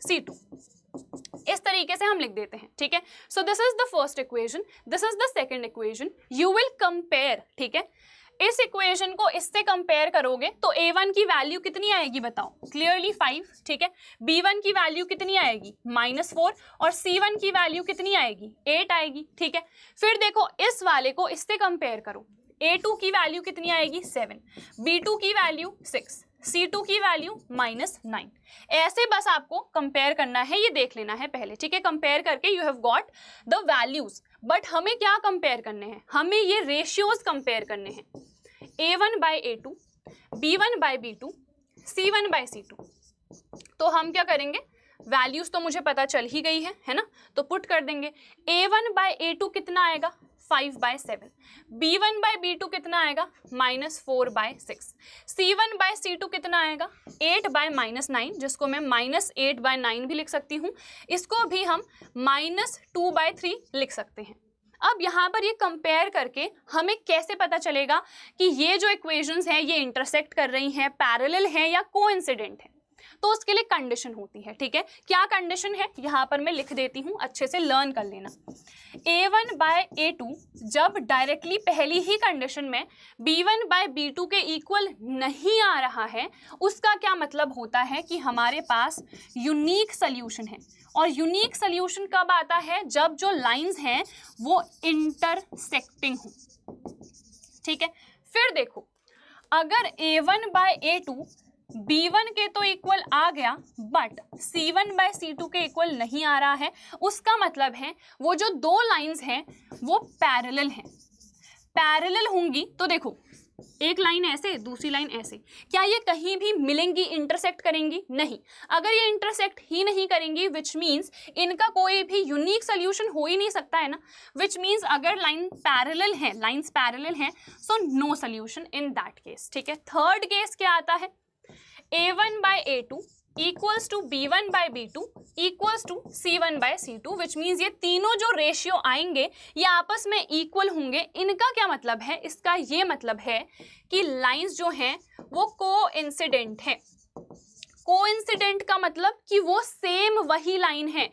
c2, इस तरीके से हम लिख देते हैं। ठीक है, so this is the first equation, this is the second equation. You will compare, ठीक है, इस इक्वेशन को इससे कंपेयर करोगे तो a1 की वैल्यू कितनी आएगी बताओ, क्लियरली 5, ठीक है। b1 की वैल्यू कितनी आएगी, -4, और c1 की वैल्यू कितनी आएगी, 8 आएगी, ठीक है। फिर देखो इस वाले को इससे कंपेयर करो, a2 की वैल्यू कितनी आएगी, 7, b2 की वैल्यू 6, c2 की वैल्यू -9। ऐसे बस आपको कंपेयर करना है, ये देख लेना है पहले, ठीक है। कंपेयर करके you have got the values, but हमें क्या कंपेयर करने हैं, हमें ये रेशियोज कंपेयर करने हैं, a1 by a2, b1 by b2, c1 by c2। तो हम क्या करेंगे, वैल्यूज तो मुझे पता चल ही गई है ना, तो पुट कर देंगे। a1 बाय a2 कितना आएगा, 5/7, b1 बाय b2 कितना आएगा, -4/6, c1 बाय c2 कितना आएगा, 8/-9, जिसको मैं -8/9 भी लिख सकती हूँ, इसको भी हम -2/3 लिख सकते हैं। अब यहाँ पर ये कंपेयर करके हमें कैसे पता चलेगा कि ये जो इक्वेशंस हैं ये इंटरसेक्ट कर रही हैं, पैरेलल हैं या कोइंसिडेंट है, तो उसके लिए कंडीशन होती है, ठीक है। क्या कंडीशन है यहाँ पर मैं लिख देती हूँ, अच्छे से लर्न कर लेना। a1 बाय a2 जब डायरेक्टली पहली ही कंडीशन में b1 बाय b2 के इक्वल नहीं आ रहा है, उसका क्या मतलब होता है कि हमारे पास यूनिक सोल्यूशन है। और यूनिक सोल्यूशन कब आता है, जब जो लाइंस हैं वो इंटरसेक्टिंग हो, ठीक है। फिर देखो अगर a1 बाय a2 b1 के तो इक्वल आ गया, बट c1 बाय c2 के इक्वल नहीं आ रहा है, उसका मतलब है वो जो दो लाइंस हैं वो पैरेलल हैं। पैरेलल होंगी तो देखो एक लाइन ऐसे, दूसरी लाइन ऐसे, क्या ये कहीं भी मिलेंगी, इंटरसेक्ट करेंगी? नहीं। अगर ये इंटरसेक्ट ही नहीं करेंगी, विच मीन्स इनका कोई भी यूनिक सोल्यूशन हो ही नहीं सकता है ना। विच मीन्स अगर लाइन पैरेलल है, लाइंस पैरेलल हैं, so no solution in that case, ठीक है। थर्ड केस क्या आता है, a1 by a2 equals to b1 by b2 equals to c1 by c2, which means ये तीनों जो रेशियो आएंगे ये आपस में इक्वल होंगे। इनका क्या मतलब है, इसका ये मतलब है कि लाइंस जो हैं वो कोइंसिडेंट है। कोइंसिडेंट का मतलब कि वो सेम वही लाइन है,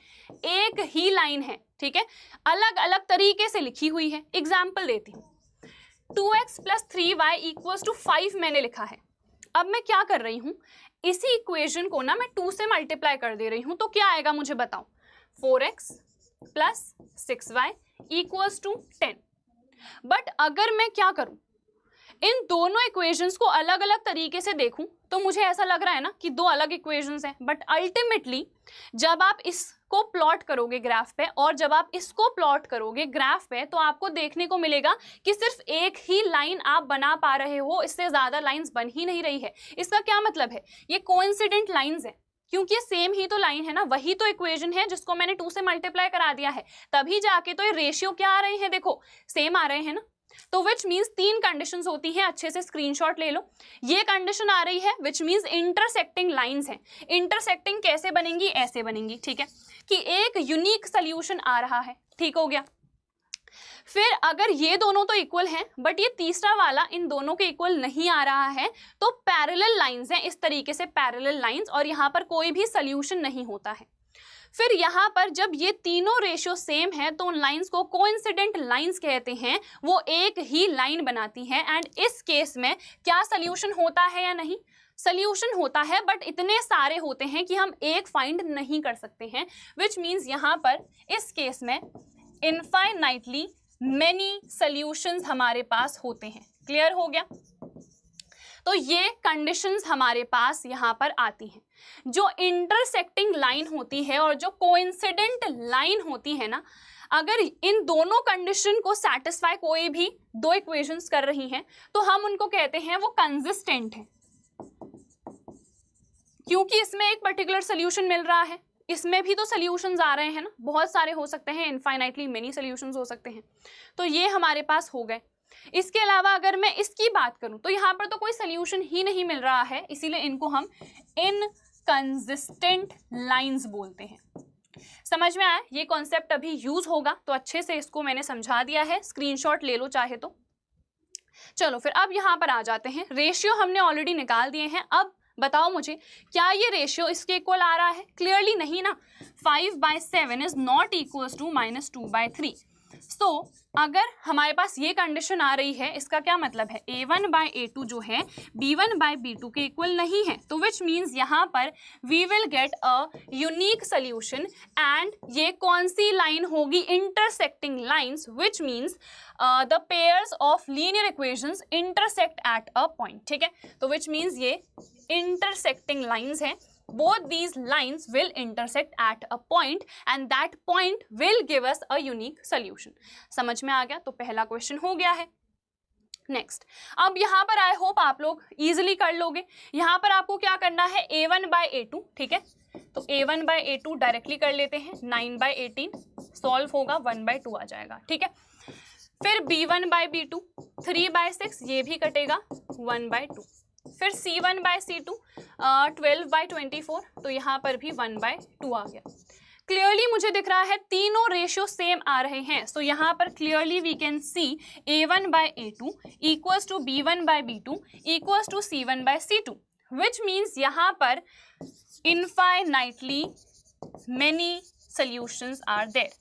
एक ही लाइन है, ठीक है, अलग अलग तरीके से लिखी हुई है। एग्जाम्पल देती हूँ, 2x + 3y इक्वल्स टू 5 मैंने लिखा है। अब मैं क्या कर रही हूं, इसी इक्वेशन को ना मैं 2 से मल्टीप्लाई कर दे रही हूं, तो क्या आएगा मुझे बताओ, 4x + 6y equals to 10। But अगर मैं क्या करूं, इन दोनों इक्वेशंस को अलग अलग तरीके से देखूं, तो मुझे ऐसा लग रहा है ना कि दो अलग इक्वेशंस हैं, बट अल्टीमेटली जब आप इसको प्लॉट करोगे ग्राफ पे और जब आप इसको प्लॉट करोगे ग्राफ पे, तो आपको देखने को मिलेगा कि सिर्फ एक ही लाइन आप बना पा रहे हो, इससे ज्यादा लाइंस बन ही नहीं रही है। इसका क्या मतलब है, ये कोइंसिडेंट लाइंस है, क्योंकि ये सेम ही तो लाइन है ना, वही तो इक्वेशन है जिसको मैंने 2 से मल्टीप्लाई करा दिया है, तभी जाके तो ये रेशियो क्या आ रहे हैं, देखो सेम आ रहे हैं ना। तो विच मीन्स 3 कंडीशंस होती हैं, अच्छे से स्क्रीनशॉट ले लो। ये कंडीशन आ रही है विच मीन्स इंटरसेक्टिंग लाइंस हैं। इंटरसेक्टिंग कैसे बनेंगी, ऐसे बनेंगी, ठीक है, कि एक यूनिक सोल्यूशन आ रहा है, ठीक हो गया। फिर अगर ये दोनों तो इक्वल हैं बट ये तीसरा वाला इन दोनों के इक्वल नहीं आ रहा है, तो पैरेलल लाइंस हैं, इस तरीके से पैरेलल लाइंस, और यहाँ पर कोई भी सोल्यूशन नहीं होता है। फिर यहाँ पर जब ये तीनों रेशियो सेम है तो उन लाइंस को कोइंसिडेंट लाइंस कहते हैं, वो एक ही लाइन बनाती हैं। एंड इस केस में क्या सोल्यूशन होता है या नहीं, सोल्यूशन होता है, बट इतने सारे होते हैं कि हम एक फाइंड नहीं कर सकते हैं, विच मीन्स यहाँ पर इस केस में इनफाइनाइटली मेनी सोल्यूशंस हमारे पास होते हैं। क्लियर हो गया। तो ये कंडीशंस हमारे पास यहाँ पर आती हैं। जो इंटरसेक्टिंग लाइन होती है और जो कोइंसिडेंट लाइन होती है ना, अगर इन दोनों कंडीशन को सेटिस्फाई कोई भी दो इक्वेशंस कर रही हैं, तो हम उनको कहते हैं वो कंसिस्टेंट है, क्योंकि इसमें एक पर्टिकुलर सोल्यूशन मिल रहा है, इसमें भी तो सोल्यूशंस आ रहे हैं ना, बहुत सारे हो सकते हैं, इनफाइनाइटली मेनी सोल्यूशंस हो सकते हैं। तो ये हमारे पास हो गए। इसके अलावा अगर मैं इसकी बात करूं तो यहाँ पर तो कोई सोल्यूशन ही नहीं मिल रहा है, इसीलिए इनको हम इनकंसिस्टेंट लाइंस बोलते हैं। समझ में आया, ये कॉन्सेप्ट अभी यूज होगा, तो अच्छे से इसको मैंने समझा दिया है, स्क्रीनशॉट ले लो चाहे तो। चलो फिर अब यहाँ पर आ जाते हैं, रेशियो हमने ऑलरेडी निकाल दिए हैं। अब बताओ मुझे, क्या ये रेशियो इसके इक्वल आ रहा है? क्लियरली नहीं ना। 5/7 इज नॉट इक्वल्स टू -2/3। सो अगर हमारे पास ये कंडीशन आ रही है, इसका क्या मतलब है, a1 बाय a2 जो है b1 बाय b2 के इक्वल नहीं है, तो विच मीन्स यहाँ पर we will get a unique solution. And ये कौन सी लाइन होगी, intersecting lines, which means the pairs of linear equations intersect at a point. ठीक है, तो विच मीन्स ये इंटरसेक्टिंग लाइन्स हैं, both these lines will intersect at a point and that point will give us a unique solution। समझ में आ गया, तो पहला क्वेश्चन हो गया है। नेक्स्ट, अब यहाँ पर आई होप आप लोग इजीली कर लोगे। यहाँ पर आपको क्या करना है, a1 बाय a2, ठीक है, तो a1 बाय a2 डायरेक्टली कर लेते हैं, 9 बाय 18 सॉल्व होगा, 1 बाय 2 आ जाएगा। ठीक है, फिर b1 बाय b2 3 बाय 6 ये भी कटेगा, 1 बाय 2, फिर c1 बाय c2 12 बाय 24, तो यहाँ पर भी 1 बाय 2 आ गया। क्लियरली मुझे दिख रहा है तीनों रेशियो सेम आ रहे हैं, सो यहाँ पर clearly we can see a1 by a2 equals to b1 by b2 equals to c1 by c2, which means यहाँ पर infinitely many solutions are there.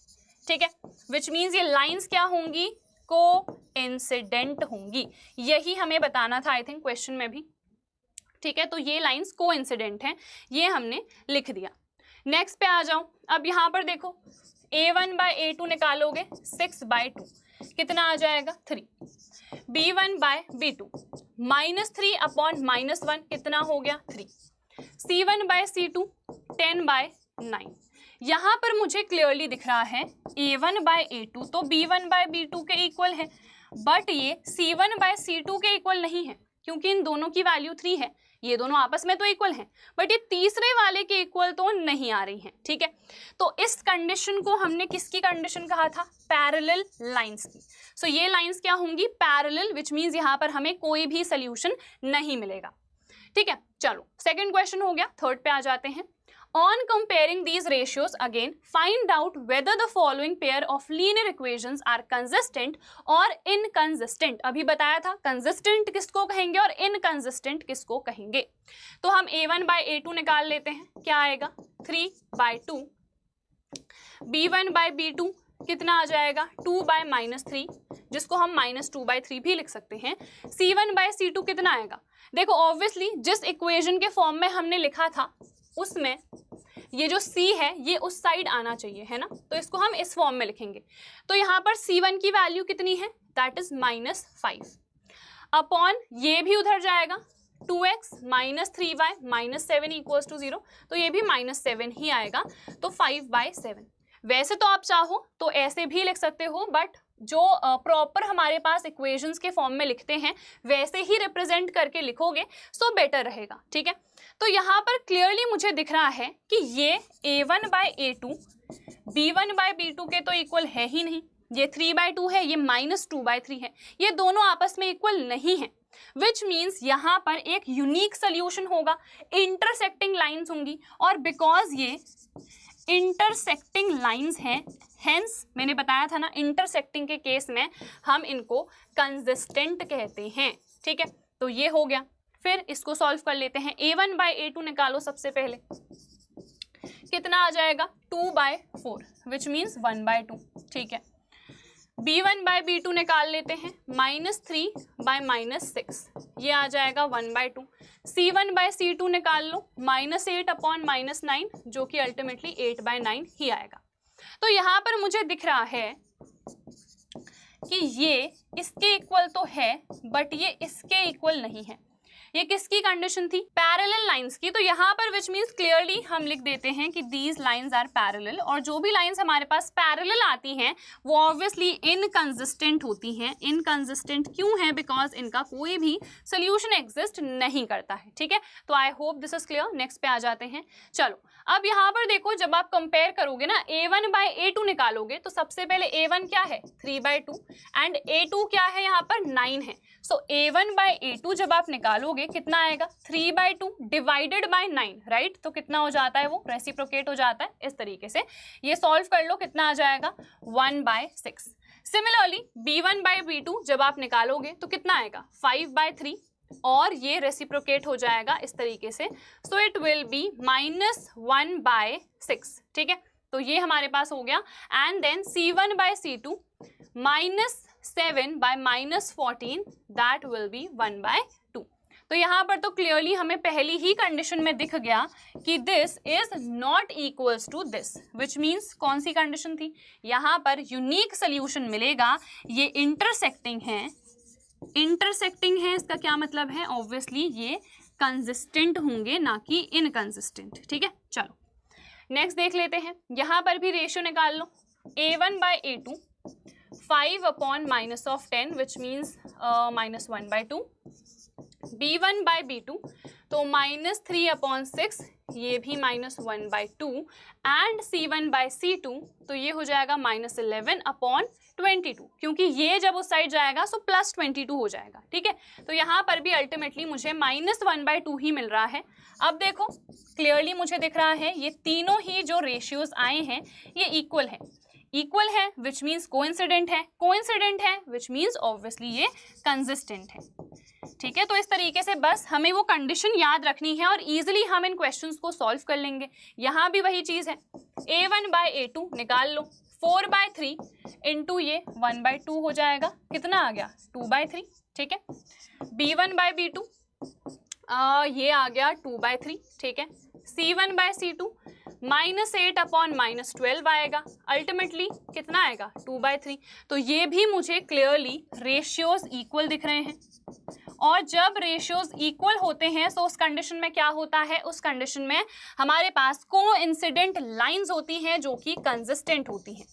ठीक है, विच मीन्स ये लाइंस क्या होंगी, कोइंसिडेंट होंगी, यही हमें बताना था आई थिंक क्वेश्चन में भी। ठीक है, तो ये लाइंस कोइंसिडेंट हैं, ये हमने लिख दिया। नेक्स्ट पे आ जाऊं, अब यहाँ पर देखो a1 बाय a2 निकालोगे 6 बाय 2 कितना आ जाएगा, 3। b1 बाय b2 -3 अपॉन -1 कितना हो गया, 3। c1 by c2 10 bye 9। यहाँ पर मुझे क्लियरली दिख रहा है a1 बाय a2 तो b1 बाय b2 के इक्वल है, बट ये c1 बाय c2 के इक्वल नहीं है, क्योंकि इन दोनों की वैल्यू 3 है, ये दोनों आपस में तो इक्वल हैं, बट ये तीसरे वाले के इक्वल तो नहीं आ रही हैं। ठीक है, तो इस कंडीशन को हमने किसकी कंडीशन कहा था, पैरेलल लाइंस की। सो ये लाइंस क्या होंगी, पैरेलल, विच मीन्स यहाँ पर हमें कोई भी सोल्यूशन नहीं मिलेगा। ठीक है, चलो सेकंड क्वेश्चन हो गया, थर्ड पे आ जाते हैं। On comparing these ratios again, find out whether the following pair of linear equations are consistent or inconsistent। अभी बताया था consistent किसको कहेंगे और inconsistent किसको कहेंगे। तो हम a1 बाय a2 निकाल लेते हैं, क्या आएगा, 3 बाय 2। b1 बाय b2 कितना आ जाएगा, 2 बाय -3, जिसको हम -2 बाय 3 भी लिख सकते हैं। c1 बाय c2 कितना आएगा, देखो ऑब्वियसली जिस इक्वेशन के फॉर्म में हमने लिखा था उसमें ये जो c है ये उस साइड आना चाहिए, है ना, तो इसको हम इस फॉर्म में लिखेंगे। तो यहाँ पर c1 की वैल्यू कितनी है, दैट इज -5 अपॉन ये भी उधर जाएगा, 2x -3y -7 इक्वल्स टू 0, तो ये भी -7 ही आएगा, तो 5 बाय 7। वैसे तो आप चाहो तो ऐसे भी लिख सकते हो, बट जो प्रॉपर हमारे पास इक्वेशंस के फॉर्म में लिखते हैं वैसे ही रिप्रेजेंट करके लिखोगे सो बेटर रहेगा। ठीक है, तो यहाँ पर क्लियरली मुझे दिख रहा है कि ये a1 by a2 b1 by b2 के तो इक्वल है ही नहीं, ये 3 बाय 2 है, ये -2 बाय 3 है, ये दोनों आपस में इक्वल नहीं है, विच मीन्स यहाँ पर एक यूनिक सोल्यूशन होगा, इंटरसेक्टिंग लाइन्स होंगी, और बिकॉज ये इंटरसेक्टिंग लाइंस हैं, हेंस मैंने बताया था ना इंटरसेक्टिंग के केस में हम इनको कंसिस्टेंट कहते हैं। ठीक है, तो ये हो गया। फिर इसको सॉल्व कर लेते हैं, a1 बाय a2 निकालो सबसे पहले, कितना आ जाएगा, 2 बाय 4 विच मीन्स 1 बाय 2। ठीक है, b1 बाय b2 निकाल लेते हैं, -3 बाय -6 ये आ जाएगा 1 बाय 2। c1 बाय c2 निकाल लो, -8 अपॉन -9 जो कि अल्टीमेटली 8 बाय 9 ही आएगा। तो यहाँ पर मुझे दिख रहा है कि ये इसके इक्वल तो है बट ये इसके इक्वल नहीं है। ये किसकी कंडीशन थी, पैरेलल लाइंस की। तो यहाँ पर विच मीन्स क्लियरली हम लिख देते हैं कि दीज लाइंस आर पैरेलल, और जो भी लाइंस हमारे पास पैरेलल आती हैं वो ऑब्वियसली इनकंसिस्टेंट होती हैं। इनकंसिस्टेंट क्यों है, बिकॉज इनका कोई भी सोल्यूशन एग्जिस्ट नहीं करता है। ठीक है, तो I hope this is clear. Next पे आ जाते हैं। चलो अब यहाँ पर देखो, जब आप कंपेयर करोगे ना a1 बाय a2 निकालोगे तो सबसे पहले a1 क्या है 3 बाय 2 एंड a2 क्या है यहाँ पर 9 है। सो a1 बाय a2 जब आप निकालोगे कितना आएगा 3 बाय 2 डिवाइडेड बाय 9, राइट। तो कितना हो जाता है, वो रेसिप्रोकेट हो जाता है। इस तरीके से ये सॉल्व कर लो, कितना आ जाएगा 1 by 6। Similarly b1 by b2 जब आप निकालोगे तो कितना आएगा 5 बाय 3 और ये रेसिप्रोकेट हो जाएगा इस तरीके से। So it will be -1 by 6। ठीक है, तो ये हमारे पास हो गया। And then C1 by C2 -7 by -14 that will be 1 by 2। तो यहाँ पर तो क्लियरली हमें पहली ही कंडीशन में दिख गया कि this is not equals to this, which means कौन सी कंडीशन थी, यहाँ पर यूनिक सोल्यूशन मिलेगा। ये इंटरसेक्टिंग है, इंटरसेक्टिंग है इसका क्या मतलब है, ऑब्वियसली ये कंसिस्टेंट होंगे ना कि इनकंसिस्टेंट। ठीक है, चलो नेक्स्ट देख लेते हैं। यहाँ पर भी रेशियो निकाल लो, A1 by A2 5 upon -10 which means -1 by 2, B1 by B2 तो -3 upon 6 ये भी -1 by 2 and C1 by C2 तो ये हो जाएगा -11 upon 22, क्योंकि ये जब उस साइड जाएगा सो +22 हो जाएगा। ठीक है, तो यहाँ पर भी अल्टीमेटली मुझे -1 by 2 ही मिल रहा है। अब देखो क्लियरली मुझे दिख रहा है ये तीनों ही जो रेशियोज आए हैं ये इक्वल है, इक्वल है विच मीन्स कोइंसिडेंट है, कोइंसिडेंट है विच मीन्स ऑब्वियसली ये कंसिस्टेंट है। ठीक है, तो इस तरीके से बस हमें वो कंडीशन याद रखनी है और इजीली हम इन क्वेश्चंस को सॉल्व कर लेंगे। यहाँ भी वही चीज़ है, A1 by A2 निकाल लो, 4 by 3 इंटू ये 1 by 2 हो जाएगा, कितना आ गया 2 by 3। ठीक है, B1 by B2 ये आ गया 2 by 3। ठीक है, C1 by C2 -8 upon -12 आएगा, अल्टीमेटली कितना आएगा 2 by 3। तो ये भी मुझे क्लियरली रेशियोज इक्वल दिख रहे हैं, और जब रेशियोज इक्वल होते हैं तो उस कंडीशन में क्या होता है, उस कंडीशन में हमारे पास कोइंसिडेंट लाइंस होती हैं जो कि कंसिस्टेंट होती हैं।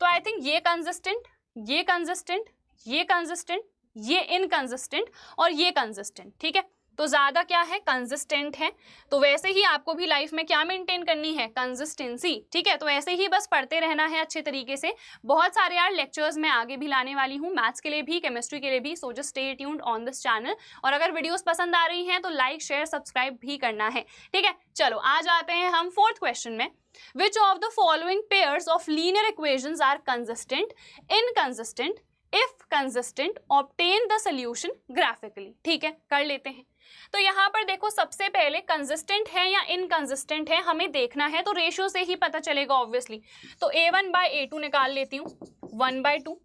तो आई थिंक ये कंसिस्टेंट, ये कंसिस्टेंट, ये कंसिस्टेंट, ये इनकंसिस्टेंट और ये कंसिस्टेंट। ठीक है, तो ज़्यादा क्या है, कंसिस्टेंट है। तो वैसे ही आपको भी लाइफ में क्या मेंटेन करनी है, कंसिस्टेंसी। ठीक है, तो ऐसे ही बस पढ़ते रहना है अच्छे तरीके से। बहुत सारे यार लेक्चर्स मैं आगे भी लाने वाली हूँ, मैथ्स के लिए भी, केमिस्ट्री के लिए भी, so just stay tuned on this channel. और अगर वीडियोस पसंद आ रही हैं तो लाइक शेयर सब्सक्राइब भी करना है। ठीक है, चलो आ जाते हैं हम फोर्थ क्वेश्चन में। Which of the following pairs of linear equations are consistent, inconsistent, if consistent obtain the solution graphically. ठीक है, कर लेते हैं। तो यहाँ पर देखो सबसे पहले कंसिस्टेंट है या इनकंसिस्टेंट है हमें देखना है, तो रेशियो से ही पता चलेगा ऑब्वियसली। तो A1 by A2 निकाल लेती हूँ, 1 by 2,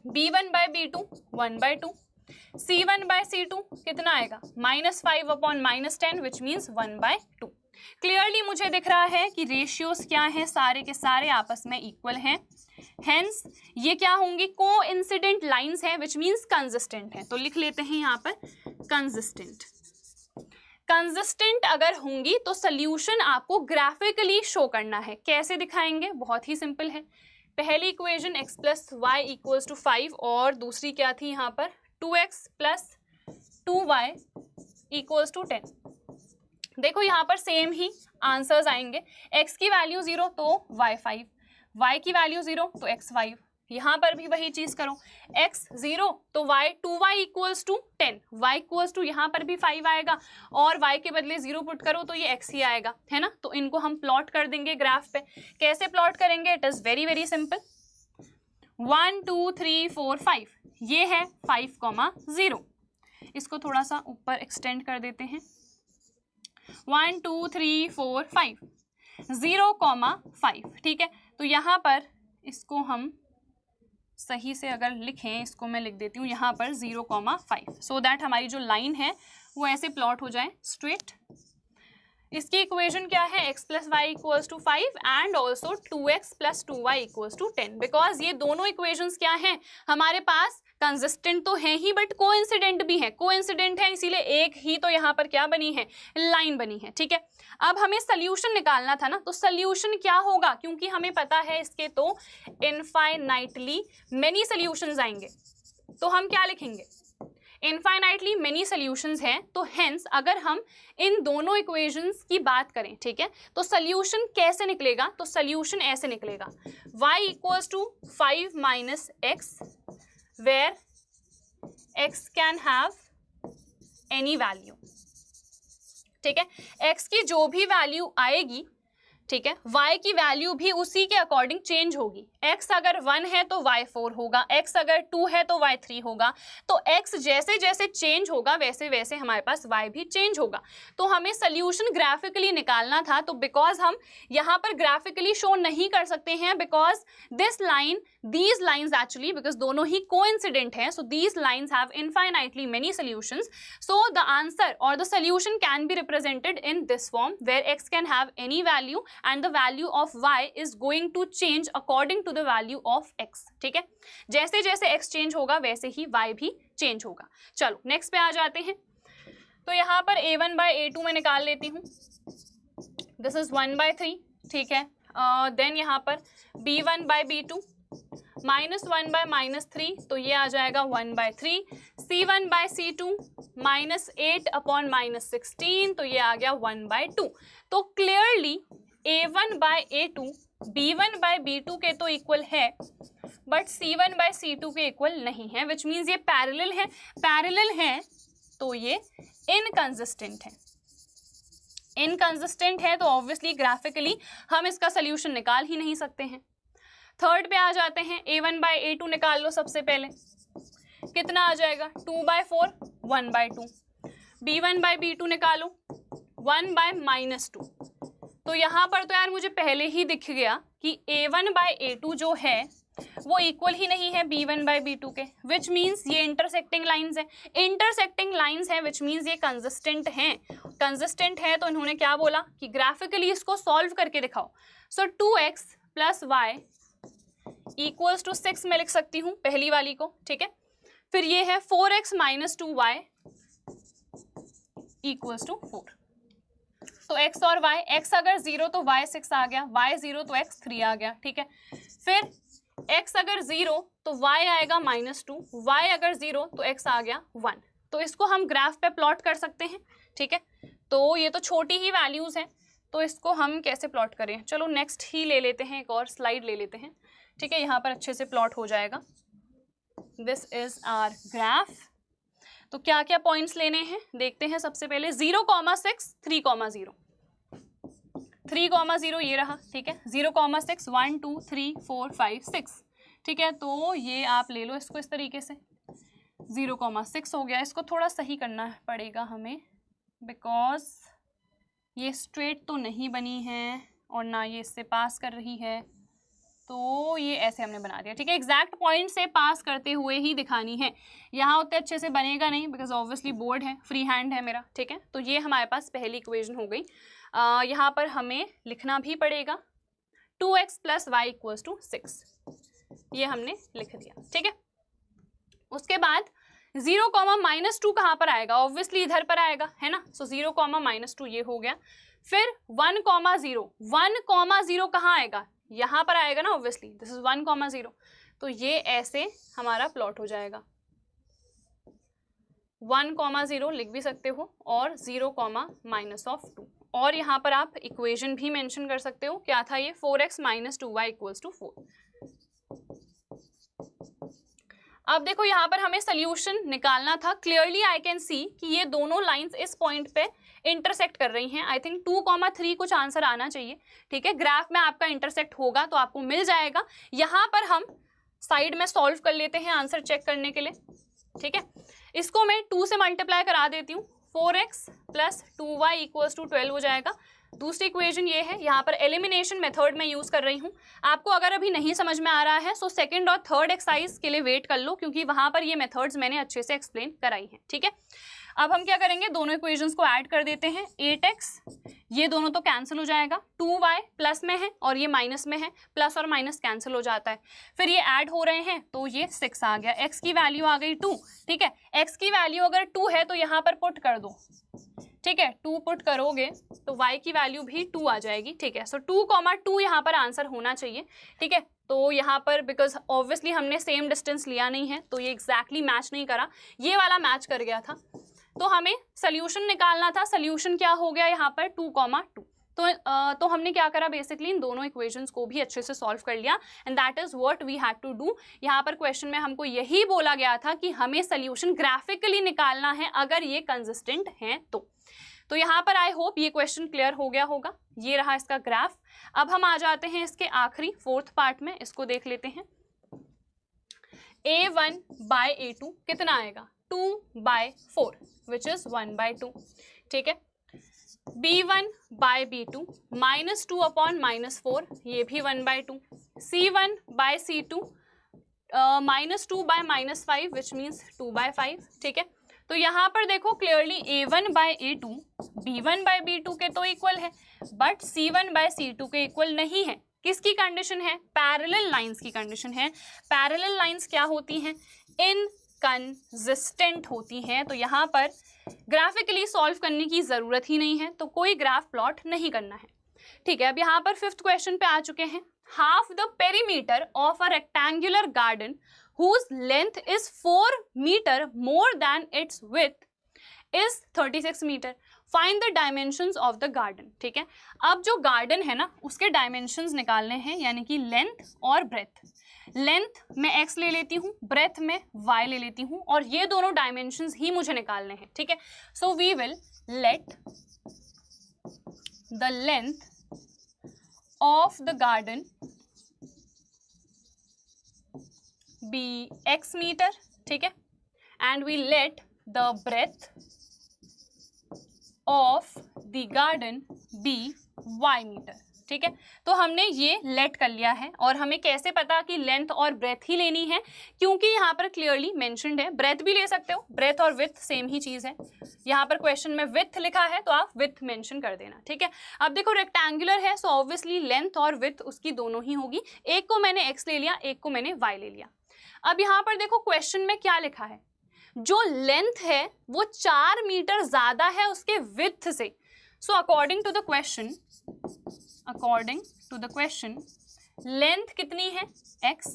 B1 by B2 1 by 2, C1 by C2 कितना आएगा -5 upon -10 which means 1 by 2। Clearly मुझे दिख रहा है कि रेशियोज क्या है, सारे के सारे आपस में इक्वल हैं, हेंस ये क्या होंगी, कोइंसिडेंट लाइंस हैं विच मीन्स कंसिस्टेंट है। तो लिख लेते हैं यहाँ पर कंसिस्टेंट। कंसिस्टेंट अगर होंगी तो सोल्यूशन आपको ग्राफिकली शो करना है। कैसे दिखाएंगे, बहुत ही सिंपल है। पहली इक्वेशन x + y = 5 और दूसरी क्या थी यहाँ पर 2x + 2y = 10। देखो यहाँ पर सेम ही आंसर्स आएंगे, x की वैल्यू 0 तो y 5, y की वैल्यू 0 तो x 5। यहाँ पर भी वही चीज करो, x 0 तो y 2y = 10, y = यहाँ पर भी 5 आएगा और y के बदले 0 पुट करो तो ये x ही आएगा, है ना। तो इनको हम प्लॉट कर देंगे ग्राफ पे। कैसे प्लॉट करेंगे, it is very very simple. 1 2 3 4 5 ये है 5, 0। इसको थोड़ा सा ऊपर एक्सटेंड कर देते हैं। 1 2 3 4 5 0, 5। ठीक है, तो यहाँ पर इसको हम सही से अगर लिखें, इसको मैं लिख देती हूँ यहाँ पर 0, 5 सो दैट हमारी जो लाइन है वो ऐसे प्लॉट हो जाए स्ट्रेट। इसकी इक्वेशन क्या है, x + y = 5 and also 2x + 2y = 10। Because ये दोनों इक्वेशंस क्या हैं हमारे पास, कंसिस्टेंट तो है ही बट कोइंसिडेंट भी है। कोइंसिडेंट है इसीलिए एक ही तो यहाँ पर क्या बनी है, लाइन बनी है। ठीक है, अब हमें सोल्यूशन निकालना था ना, तो सोल्यूशन क्या होगा, क्योंकि हमें पता है इसके तो इनफाइनाइटली मेनी सोल्यूशंस आएंगे। तो हम क्या लिखेंगे, इनफाइनाइटली मेनी सोल्यूशंस हैं, तो हेंस अगर हम इन दोनों इक्वेशंस की बात करें, ठीक है, तो सोल्यूशन कैसे निकलेगा, तो सोल्यूशन ऐसे निकलेगा, y = 5 - x where x can have any value। ठीक है, x की जो भी वैल्यू आएगी ठीक है, y की वैल्यू भी उसी के अकॉर्डिंग चेंज होगी। x अगर 1 है तो y 4 होगा, x अगर 2 है तो y 3 होगा। तो x जैसे जैसे चेंज होगा वैसे वैसे हमारे पास y भी चेंज होगा। तो हमें सोल्यूशन ग्राफिकली निकालना था, तो बिकॉज हम यहाँ पर ग्राफिकली शो नहीं कर सकते हैं, because this line, these lines actually, because दोनों ही coincident हैं, so these lines have infinitely many solutions, so the answer or the solution can be represented in this form where x can have any value and the value of y is going to change according to the value of x। ठीक है, जैसे जैसे x चेंज होगा वैसे ही y भी चेंज होगा। चलो नेक्स्ट पे आ जाते हैं। तो यहाँ पर a1 by a2 में निकाल लेती हूँ, दिस इज 1/3। ठीक है, देन यहाँ पर b1 by b2 -1 by -3, तो ये आ जाएगा 1/3। c1 by c2 -8 upon -16, तो ये आ गया 1/2। तो clearly a1 by a2 b1 by b2 के तो इक्वल है, बट c1 by c2 के इक्वल नहीं है, विच मीन्स ये पैरेलल है। पैरेलल है तो ये इनकंसिस्टेंट है। इनकंसिस्टेंट है तो ऑब्वियसली ग्राफिकली हम इसका सोल्यूशन निकाल ही नहीं सकते हैं। थर्ड पे आ जाते हैं, a1 by a2 निकाल लो सबसे पहले, कितना आ जाएगा 2/4 1/2। b1 by b2 निकालो 1 by -2। तो यहाँ पर तो यार मुझे पहले ही दिख गया कि a1 by a2 जो है वो इक्वल ही नहीं है b1 by b2 के, विच मीन्स ये इंटरसेक्टिंग लाइंस है। इंटरसेक्टिंग लाइंस है विच मीन्स ये कंसिस्टेंट हैं। कंसिस्टेंट है तो इन्होंने क्या बोला कि ग्राफिकली इसको सॉल्व करके दिखाओ। सो 2x + y इक्वल्स टू 6 में लिख सकती हूँ पहली वाली को। ठीक है, फिर ये है 4x - 2y इक्वल्स टू 4। तो x और y, x अगर 0 तो y 6 आ गया, y 0 तो x 3 आ गया। ठीक है, फिर x अगर 0 तो y आएगा -2, y अगर 0 तो x आ गया 1। तो इसको हम ग्राफ पे प्लॉट कर सकते हैं। ठीक है, तो ये तो छोटी ही वैल्यूज हैं, तो इसको हम कैसे प्लॉट करें, चलो नेक्स्ट ही ले लेते हैं, एक और स्लाइड ले लेते हैं। ठीक है, यहाँ पर अच्छे से प्लॉट हो जाएगा। This is our graph. तो क्या क्या पॉइंट्स लेने हैं देखते हैं। सबसे पहले 0,6 3,0 3,0 ये रहा। ठीक है, 0,6 1 2 3 4 5 6। ठीक है, तो ये आप ले लो इसको इस तरीके से, 0,6 हो गया। इसको थोड़ा सही करना पड़ेगा हमें, बिकॉज ये स्ट्रेट तो नहीं बनी है और ना ये इससे पास कर रही है, तो ये ऐसे हमने बना दिया। ठीक है, एग्जैक्ट पॉइंट से पास करते हुए ही दिखानी है। यहाँ उतने अच्छे से बनेगा नहीं, बिकॉज ऑब्वियसली बोर्ड है, फ्री हैंड है मेरा। ठीक है, तो ये हमारे पास पहली इक्वेशन हो गई। यहाँ पर हमें लिखना भी पड़ेगा 2x + y = 6, ये हमने लिख दिया। ठीक है, उसके बाद 0, -2 कहाँ पर आएगा, ऑब्वियसली इधर पर आएगा, है ना। सो 0, -2 ये हो गया। फिर 1,0 1,0 कहाँ आएगा, यहाँ पर आएगा ना, ऑब्वियसली दिस इज 1,0। तो ये ऐसे हमारा प्लॉट हो जाएगा, 1,0 लिख भी सकते हो और 0, -2। और यहाँ पर आप इक्वेशन भी मेंशन कर सकते हो, क्या था ये 4x - 2y = 4। अब देखो यहाँ पर हमें सोल्यूशन निकालना था। क्लियरली आई कैन सी कि ये दोनों लाइंस इस पॉइंट पे इंटरसेक्ट कर रही हैं। आई थिंक 2,3 कुछ आंसर आना चाहिए। ठीक है, ग्राफ में आपका इंटरसेक्ट होगा तो आपको मिल जाएगा। यहाँ पर हम साइड में सॉल्व कर लेते हैं आंसर चेक करने के लिए। ठीक है, इसको मैं 2 से मल्टीप्लाई करा देती हूँ, 4x + 2y = 12 हो जाएगा। दूसरी इक्वेशन ये है, यहाँ पर एलिमिनेशन मेथड में यूज कर रही हूँ। आपको अगर अभी नहीं समझ में आ रहा है सो सेकंड और थर्ड एक्सरसाइज के लिए वेट कर लो, क्योंकि वहां पर ये मेथड्स मैंने अच्छे से एक्सप्लेन कराई हैं। ठीक है, अब हम क्या करेंगे, दोनों इक्वेशंस को ऐड कर देते हैं। 8x, ये दोनों तो कैंसिल हो जाएगा, 2y प्लस में है और ये माइनस में है, प्लस और माइनस कैंसिल हो जाता है। फिर ये ऐड हो रहे हैं तो ये 6 आ गया। x की वैल्यू आ गई 2। ठीक है, x की वैल्यू अगर 2 है तो यहाँ पर पुट कर दो। ठीक है, 2 पुट करोगे तो y की वैल्यू भी 2 आ जाएगी। ठीक है, सो 2,2 यहाँ पर आंसर होना चाहिए। ठीक है, तो यहाँ पर बिकॉज ऑब्वियसली हमने सेम डिस्टेंस लिया नहीं है तो ये एग्जैक्टली मैच नहीं करा, ये वाला मैच कर गया था। तो हमें सोल्यूशन निकालना था। सोल्यूशन क्या हो गया यहाँ पर 2,2। तो हमने क्या करा, बेसिकली इन दोनों इक्वेशंस को भी अच्छे से सॉल्व कर लिया, and that is what we had to do. यहाँ पर क्वेश्चन में हमको यही बोला गया था कि हमें सोल्यूशन ग्राफिकली निकालना है अगर ये कंसिस्टेंट हैं तो। तो यहाँ पर आई होप ये क्वेश्चन क्लियर हो गया होगा। ये रहा इसका ग्राफ। अब हम आ जाते हैं इसके आखिरी फोर्थ पार्ट में, इसको देख लेते हैं। A1 by A2 कितना आएगा? 2/4 विच इज 1/2, ठीक है। B1 by B2 -2 upon -4, ये भी 1/2। C1 by C2 -2 by -5 which means 2/5, ठीक है। तो यहाँ पर देखो clearly A1 by A2 B1 by B2 के तो इक्वल है, बट C1 by C2 के इक्वल नहीं है। किसकी कंडीशन है? पैरेलल लाइंस की कंडीशन है। पैरेलल लाइंस क्या होती हैं? इनकंसिस्टेंट होती हैं। तो यहाँ पर ग्राफिकली सॉल्व करने की जरूरत ही नहीं है, तो कोई ग्राफ प्लॉट नहीं करना है, ठीक है। अब यहाँ पर फिफ्थ क्वेश्चन पे आ चुके हैं। Half the perimeter of a rectangular garden whose length is 4 meter more than its width is 36 meter. Find the dimensions of the garden, ठीक है। अब जो गार्डन है ना उसके डायमेंशंस निकालने हैं, यानी कि लेंथ और ब्रेथ। लेंथ में x ले लेती हूँ, ब्रेथ में y ले लेती हूँ, और ये दोनों डायमेंशंस ही मुझे निकालने हैं, ठीक है। So we will let the length of the garden be x meter, ठीक है, and we let the breadth of the garden be y meter, ठीक है। तो हमने ये लेट कर लिया है, और हमें कैसे पता कि लेंथ और ब्रेथ ही लेनी है? क्योंकि यहाँ पर क्लियरली मेंशन्ड है। ब्रेथ भी ले सकते हो, ब्रेथ और विथ सेम ही चीज है। यहाँ पर क्वेश्चन में विथ लिखा है तो आप विथ मेंशन कर देना, ठीक है। अब देखो रेक्टेंगुलर है, सो ऑब्वियसली लेंथ और विथ उसकी दोनों ही होगी। एक को मैंने x ले लिया, एक को मैंने y ले लिया। अब यहाँ पर देखो क्वेश्चन में क्या लिखा है, जो लेंथ है वो 4 मीटर ज्यादा है उसके विड्थ से। So according to the question length कितनी है? x,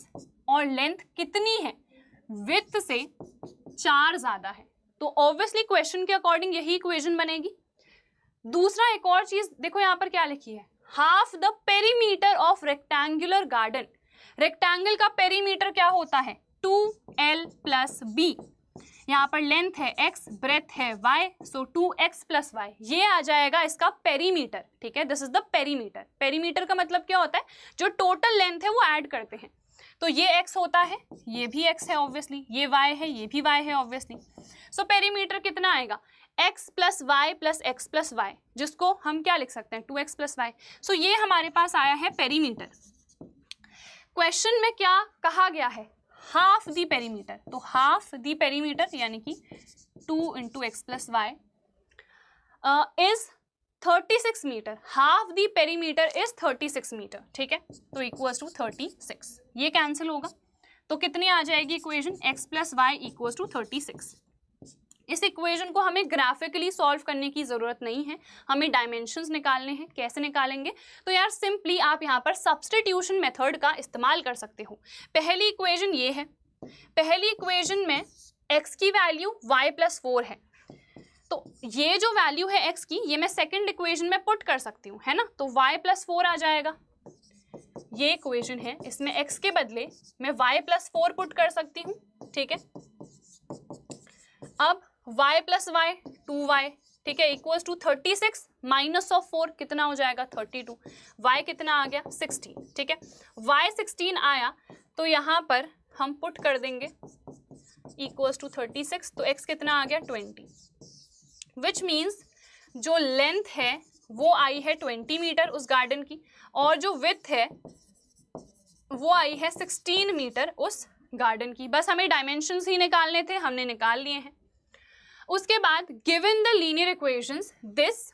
और लेंथ कितनी है? विड्थ से 4 ज्यादा है। तो ऑब्वियसली क्वेश्चन के अकॉर्डिंग यही इक्वेशन बनेगी। दूसरा एक और चीज देखो, यहाँ पर क्या लिखी है? Half the perimeter of rectangular garden. Rectangle का पेरीमीटर क्या होता है? 2l + b। यहाँ पर लेंथ है x, ब्रेथ है y, सो 2x + y, ये आ जाएगा इसका पेरीमीटर, ठीक है। This is the perimeter. Perimeter का मतलब क्या होता है? जो टोटल लेंथ है वो ऐड करते हैं। तो ये x होता है, ये भी x है ऑब्वियसली, ये y है, ये भी y है ऑब्वियसली। सो पेरीमीटर कितना आएगा? x + y + x + y, जिसको हम क्या लिख सकते हैं? 2x + y। सो ये हमारे पास आया है पेरीमीटर। क्वेश्चन में क्या कहा गया है? Half the perimeter. तो हाफ दी पेरीमीटर यानी कि 2 × x + y is 36 meter. Half the perimeter is 36 meter, ठीक है। तो इक्वल्स टू 36, ये कैंसिल होगा तो कितनी आ जाएगी इक्वेशन? x + y = 36। इस इक्वेशन को हमें ग्राफिकली सॉल्व करने की जरूरत नहीं है, हमें डायमेंशंस निकालने हैं। कैसे निकालेंगे? तो यार सिंपली आप यहाँ पर सब्स्टिट्यूशन मेथड का इस्तेमाल कर सकते हो। पहली इक्वेशन ये है, पहली इक्वेशन में x की वैल्यू y + 4 है, तो ये जो वैल्यू है x की, ये मैं सेकंड इक्वेशन में पुट कर सकती हूँ, है ना। तो y + 4 आ जाएगा। ये इक्वेशन है, इसमें x के बदले मैं y + 4 पुट कर सकती हूँ, ठीक है। अब y + y 2y, ठीक है, इक्वल्स टू 36 -4 कितना हो जाएगा? 32। y कितना आ गया? 16, ठीक है। y 16 आया तो यहाँ पर हम पुट कर देंगे इक्वल्स टू 36, तो x कितना आ गया? 20, विच मीन्स जो लेंथ है वो आई है 20 मीटर उस गार्डन की, और जो विड्थ है वो आई है 16 मीटर उस गार्डन की। बस हमें डायमेंशंस ही निकालने थे, हमने निकाल लिए हैं। उसके बाद given the linear equations this,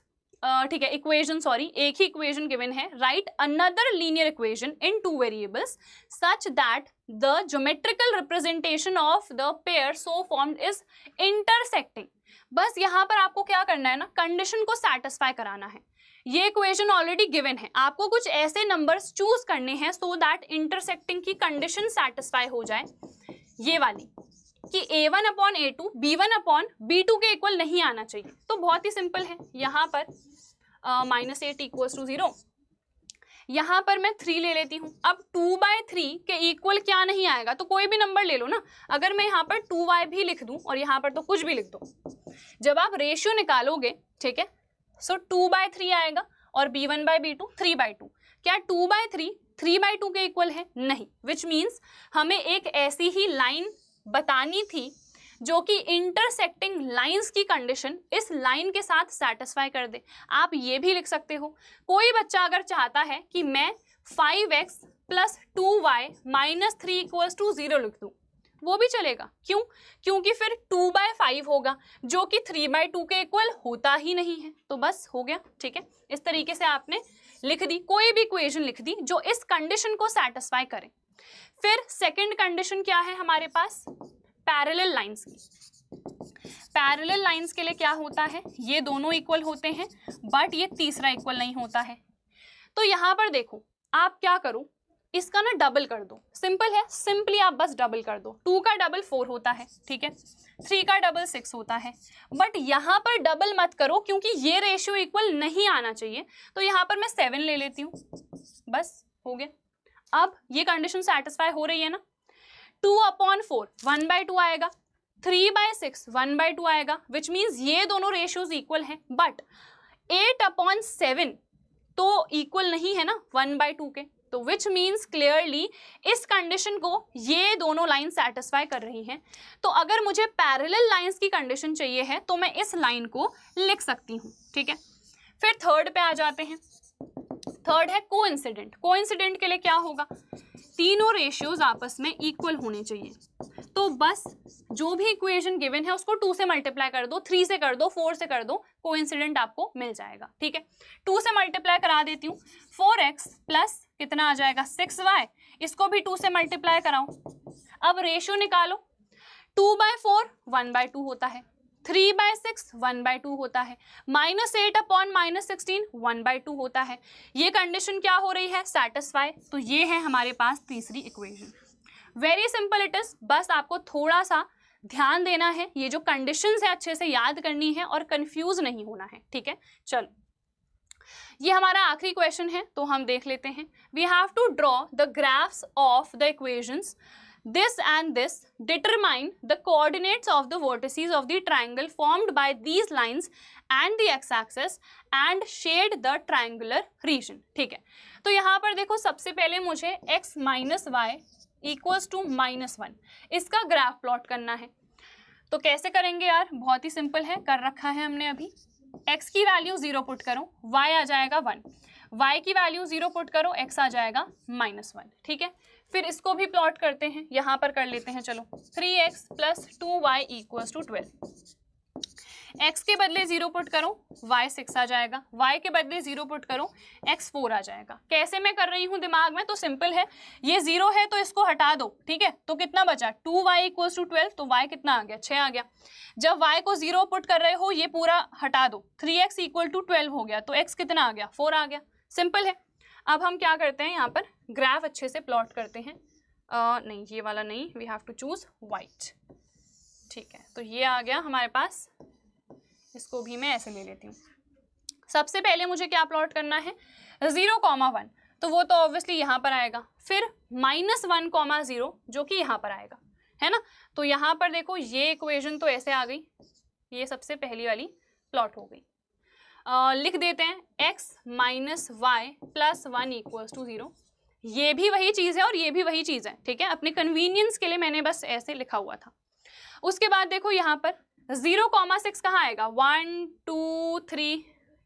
ठीक है, इक्वेशन सॉरी, एक ही इक्वेशन गिवन है। Right another linear equation in 2 variables such that the geometrical representation of the pair so formed is intersecting. बस यहाँ पर आपको क्या करना है ना, कंडीशन को सेटिस्फाई कराना है। ये इक्वेशन ऑलरेडी गिवन है, आपको कुछ ऐसे नंबर्स चूज करने हैं सो दैट इंटरसेक्टिंग की कंडीशन सेटिस्फाई हो जाए, ये वाली कि a1/a2 b1/b2 के इक्वल नहीं आना चाहिए। तो बहुत ही सिंपल है, यहाँ पर -8 = 0, यहाँ पर मैं 3 ले लेती हूँ। अब 2/3 के इक्वल क्या नहीं आएगा? तो कोई भी नंबर ले लो ना। अगर मैं यहाँ पर 2y भी लिख दूँ और यहाँ पर तो कुछ भी लिख दो, जब आप रेशियो निकालोगे, ठीक है, सो 2/3 आएगा और b1/b2 3/2। क्या 2/3 3/2 के इक्वल है? नहीं, विच मीन्स हमें एक ऐसी ही लाइन बतानी थी जो कि इंटरसेक्टिंग लाइंस की कंडीशन इस लाइन के साथ सेटिस्फाई कर दे। आप ये भी लिख सकते हो, कोई बच्चा अगर चाहता है कि मैं 5x + 2y - 3 = 0 लिख दूं, वो भी चलेगा। क्यों? क्योंकि फिर 2/5 होगा जो कि 3/2 के इक्वल होता ही नहीं है। तो बस हो गया, ठीक है। इस तरीके से आपने लिख दी, कोई भी इक्वेशन लिख दी जो इस कंडीशन को सेटिस्फाई करे। फिर सेकंड कंडीशन क्या है हमारे पास? पैरेलल लाइंस की। पैरेलल लाइंस के लिए क्या होता है? ये दोनों इक्वल होते हैं बट ये तीसरा इक्वल नहीं होता है। तो यहां पर देखो, आप क्या करो, इसका ना डबल कर दो। सिंपल है, सिंपली आप बस डबल कर दो। 2 का डबल 4 होता है, ठीक है। 3 का डबल 6 होता है, बट यहाँ पर डबल मत करो क्योंकि ये रेशियो इक्वल नहीं आना चाहिए। तो यहाँ पर मैं 7 ले लेती हूँ, बस हो गया। अब ये कंडीशन सेटिस्फाई हो रही है ना। 2/4 1/2 आएगा, 3/6 1/2 आएगा, विच मीन्स ये दोनों रेशियोज इक्वल हैं। बट 8/7 तो इक्वल नहीं है ना 1/2 के। तो विच मीन्स क्लियरली इस कंडीशन को ये दोनों लाइन सेटिस्फाई कर रही हैं। तो अगर मुझे पैरेलल लाइंस की कंडीशन चाहिए है तो मैं इस लाइन को लिख सकती हूँ, ठीक है। फिर थर्ड पे आ जाते हैं। थर्ड है कोइंसिडेंट। कोइंसिडेंट के लिए क्या होगा? तीनों रेशियोज आपस में इक्वल होने चाहिए। तो बस जो भी इक्वेशन गिवन है उसको 2 से मल्टीप्लाई कर दो, 3 से कर दो, 4 से कर दो, कोइंसिडेंट आपको मिल जाएगा, ठीक है। 2 से मल्टीप्लाई करा देती हूँ, 4x प्लस कितना आ जाएगा 6y, इसको भी 2 से मल्टीप्लाई कराओ। अब रेशियो निकालो, 2/4 1/2 होता है, 3/6 1/2 होता है, -8/-16 1/2 होता है। ये कंडीशन क्या हो रही है? सेटिस्फाई। तो ये है हमारे पास तीसरी equation. Very simple it is, बस आपको थोड़ा सा ध्यान देना है, ये जो कंडीशंस है अच्छे से याद करनी है और कंफ्यूज नहीं होना है, ठीक है। चलो, ये हमारा आखिरी क्वेश्चन है तो हम देख लेते हैं। We have to draw the graphs of the equations this and this, determine the coordinates of the vertices of the triangle formed by these lines and the x-axis and shade the triangular region, ठीक है। तो यहाँ पर देखो, सबसे पहले मुझे x - y = -1 इसका ग्राफ प्लॉट करना है। तो कैसे करेंगे यार? बहुत ही सिंपल है, कर रखा है हमने अभी। x की वैल्यू 0 पुट करो, y आ जाएगा 1, y की वैल्यू 0 पुट करो, x आ जाएगा -1, ठीक है। फिर इसको भी प्लॉट करते हैं, यहाँ पर कर लेते हैं। चलो, 3x + 2y = 12। x के बदले 0 पुट करो, y 6 आ जाएगा, y के बदले 0 पुट करो, x 4 आ जाएगा। कैसे मैं कर रही हूँ दिमाग में? तो सिंपल है, ये 0 है तो इसको हटा दो, ठीक है। तो कितना बचा? 2y = 12, तो y कितना आ गया? 6 आ गया। जब y को 0 पुट कर रहे हो, ये पूरा हटा दो, 3x = 12 हो गया, तो x कितना आ गया? 4 आ गया। सिंपल है। अब हम क्या करते हैं, यहाँ पर ग्राफ अच्छे से प्लॉट करते हैं। नहीं, ये वाला नहीं, we have to choose white, ठीक है। तो ये आ गया हमारे पास, इसको भी मैं ऐसे ले लेती हूँ। सबसे पहले मुझे क्या प्लॉट करना है? 0,1, तो वो तो ऑब्वियसली यहाँ पर आएगा। फिर -1,0 जो कि यहाँ पर आएगा, है ना। तो यहाँ पर देखो, ये इक्वेशन तो ऐसे आ गई, ये सबसे पहली वाली प्लॉट हो गई। लिख देते हैं x - y + 1 = 0। ये भी वही चीज़ है और ये भी वही चीज़ है, ठीक है। अपने कन्वीनियंस के लिए मैंने बस ऐसे लिखा हुआ था। उसके बाद देखो यहाँ पर 0,6 कहाँ आएगा? 1 2 3,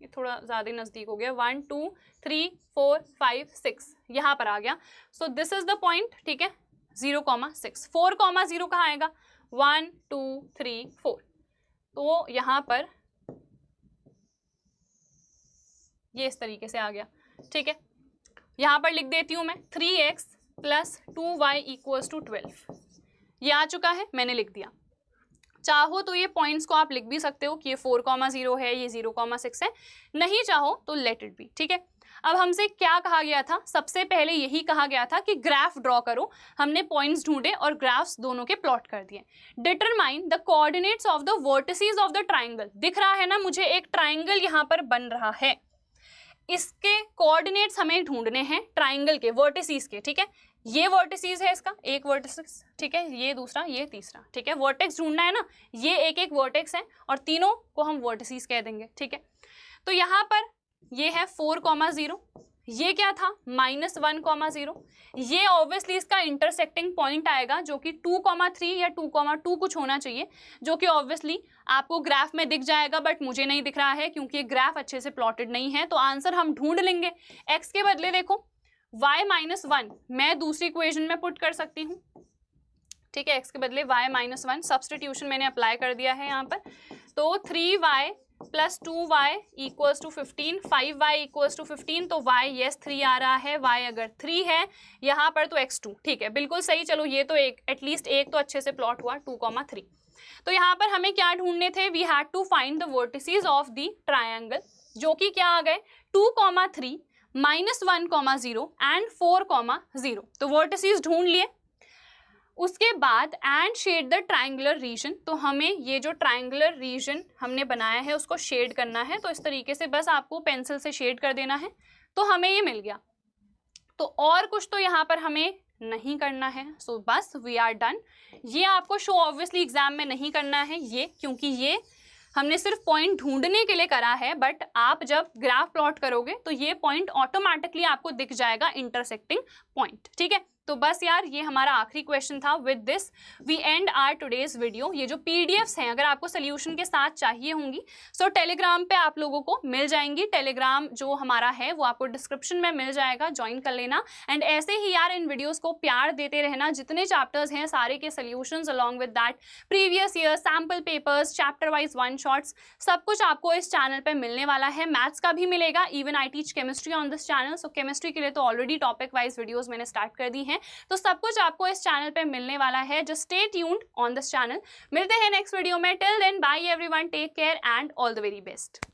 ये थोड़ा ज़्यादा ही नज़दीक हो गया, 1 2 3 4 5 6 यहाँ पर आ गया। So this is the point, ठीक है। 0,6। 4,0 कहाँ आएगा? 1 2 3 4। तो यहाँ पर ये इस तरीके से आ गया, ठीक है। यहाँ पर लिख देती हूँ मैं 3x + 2y = 12। ये आ चुका है, मैंने लिख दिया। चाहो तो ये पॉइंट्स को आप लिख भी सकते हो कि ये 4,0 है, ये 0,6 है। नहीं चाहो तो लेट इट बी, ठीक है। अब हमसे क्या कहा गया था? सबसे पहले यही कहा गया था कि ग्राफ ड्रॉ करो। हमने पॉइंट्स ढूंढे और ग्राफ्स दोनों के प्लॉट कर दिए। Determine the coordinates of the vertices of the triangle. दिख रहा है ना मुझे, एक ट्राइंगल यहाँ पर बन रहा है, इसके कोऑर्डिनेट्स हमें ढूंढने हैं ट्राइंगल के, वर्टिसेस के, ठीक है। ये वर्टिसेस है, इसका एक वर्टिसेस, ठीक है, ये दूसरा, ये तीसरा, ठीक है। वर्टेक्स ढूंढना है ना, ये एक एक वर्टेक्स है और तीनों को हम वर्टिसेस कह देंगे, ठीक है। तो यहाँ पर ये है 4,0, ये क्या था -1,0, ये ऑब्वियसली इसका इंटरसेक्टिंग पॉइंट आएगा जो कि 2,3 या 2,2 कुछ होना चाहिए, जो कि ऑब्वियसली आपको ग्राफ में दिख जाएगा, बट मुझे नहीं दिख रहा है क्योंकि ये ग्राफ अच्छे से प्लॉटेड नहीं है। तो आंसर हम ढूंढ लेंगे। x के बदले देखो y-1 मैं दूसरी इक्वेशन में पुट कर सकती हूँ, ठीक है। x के बदले y-1 सब्सटीट्यूशन मैंने अप्लाई कर दिया है यहाँ पर। तो 3y plus 2y equals to 15, 5y equals to 15, तो y यस 3 आ रहा है, y अगर 3 है यहाँ पर तो x2, ठीक है, बिल्कुल सही। चलो ये तो एक एटलीस्ट एक तो अच्छे से प्लॉट हुआ 2,3। तो यहाँ पर हमें क्या ढूंढने थे, we had to find the vertices of the triangle, जो कि क्या आ गए 2,3, -1,0 एंड 4,0। तो वर्टिसेस ढूंढ लिए। उसके बाद and shade the triangular region, तो हमें ये जो ट्रायंगुलर रीजन हमने बनाया है उसको शेड करना है। तो इस तरीके से बस आपको पेंसिल से शेड कर देना है, तो हमें ये मिल गया। तो और कुछ तो यहाँ पर हमें नहीं करना है। सो बस वी आर डन। ये आपको शो ऑब्वियसली एग्जाम में नहीं करना है ये, क्योंकि ये हमने सिर्फ पॉइंट ढूंढने के लिए करा है, बट आप जब ग्राफ प्लॉट करोगे तो ये पॉइंट ऑटोमेटिकली आपको दिख जाएगा, इंटरसेक्टिंग पॉइंट, ठीक है। तो बस यार ये हमारा आखिरी क्वेश्चन था। With this we end our today's video. ये जो पीडीएफ्स हैं अगर आपको सोल्यूशन के साथ चाहिए होंगी सो टेलीग्राम पे आप लोगों को मिल जाएंगी। टेलीग्राम जो हमारा है वो आपको डिस्क्रिप्शन में मिल जाएगा, ज्वाइन कर लेना। एंड ऐसे ही यार इन वीडियोस को प्यार देते रहना। जितने चैप्टर्स हैं सारे के solutions along with that previous year sample papers, chapter wise one shots, सब कुछ आपको इस चैनल पे मिलने वाला है। मैथ्स का भी मिलेगा, even I teach chemistry on this channel. So chemistry के लिए तो ऑलरेडी टॉपिक वाइज वीडियोस मैंने स्टार्ट कर दी हैं, तो सब कुछ आपको इस चैनल पे मिलने वाला है। Just stay tuned on this channel. मिलते हैं नेक्स्ट वीडियो में। Till then bye everyone, take care and all the very best.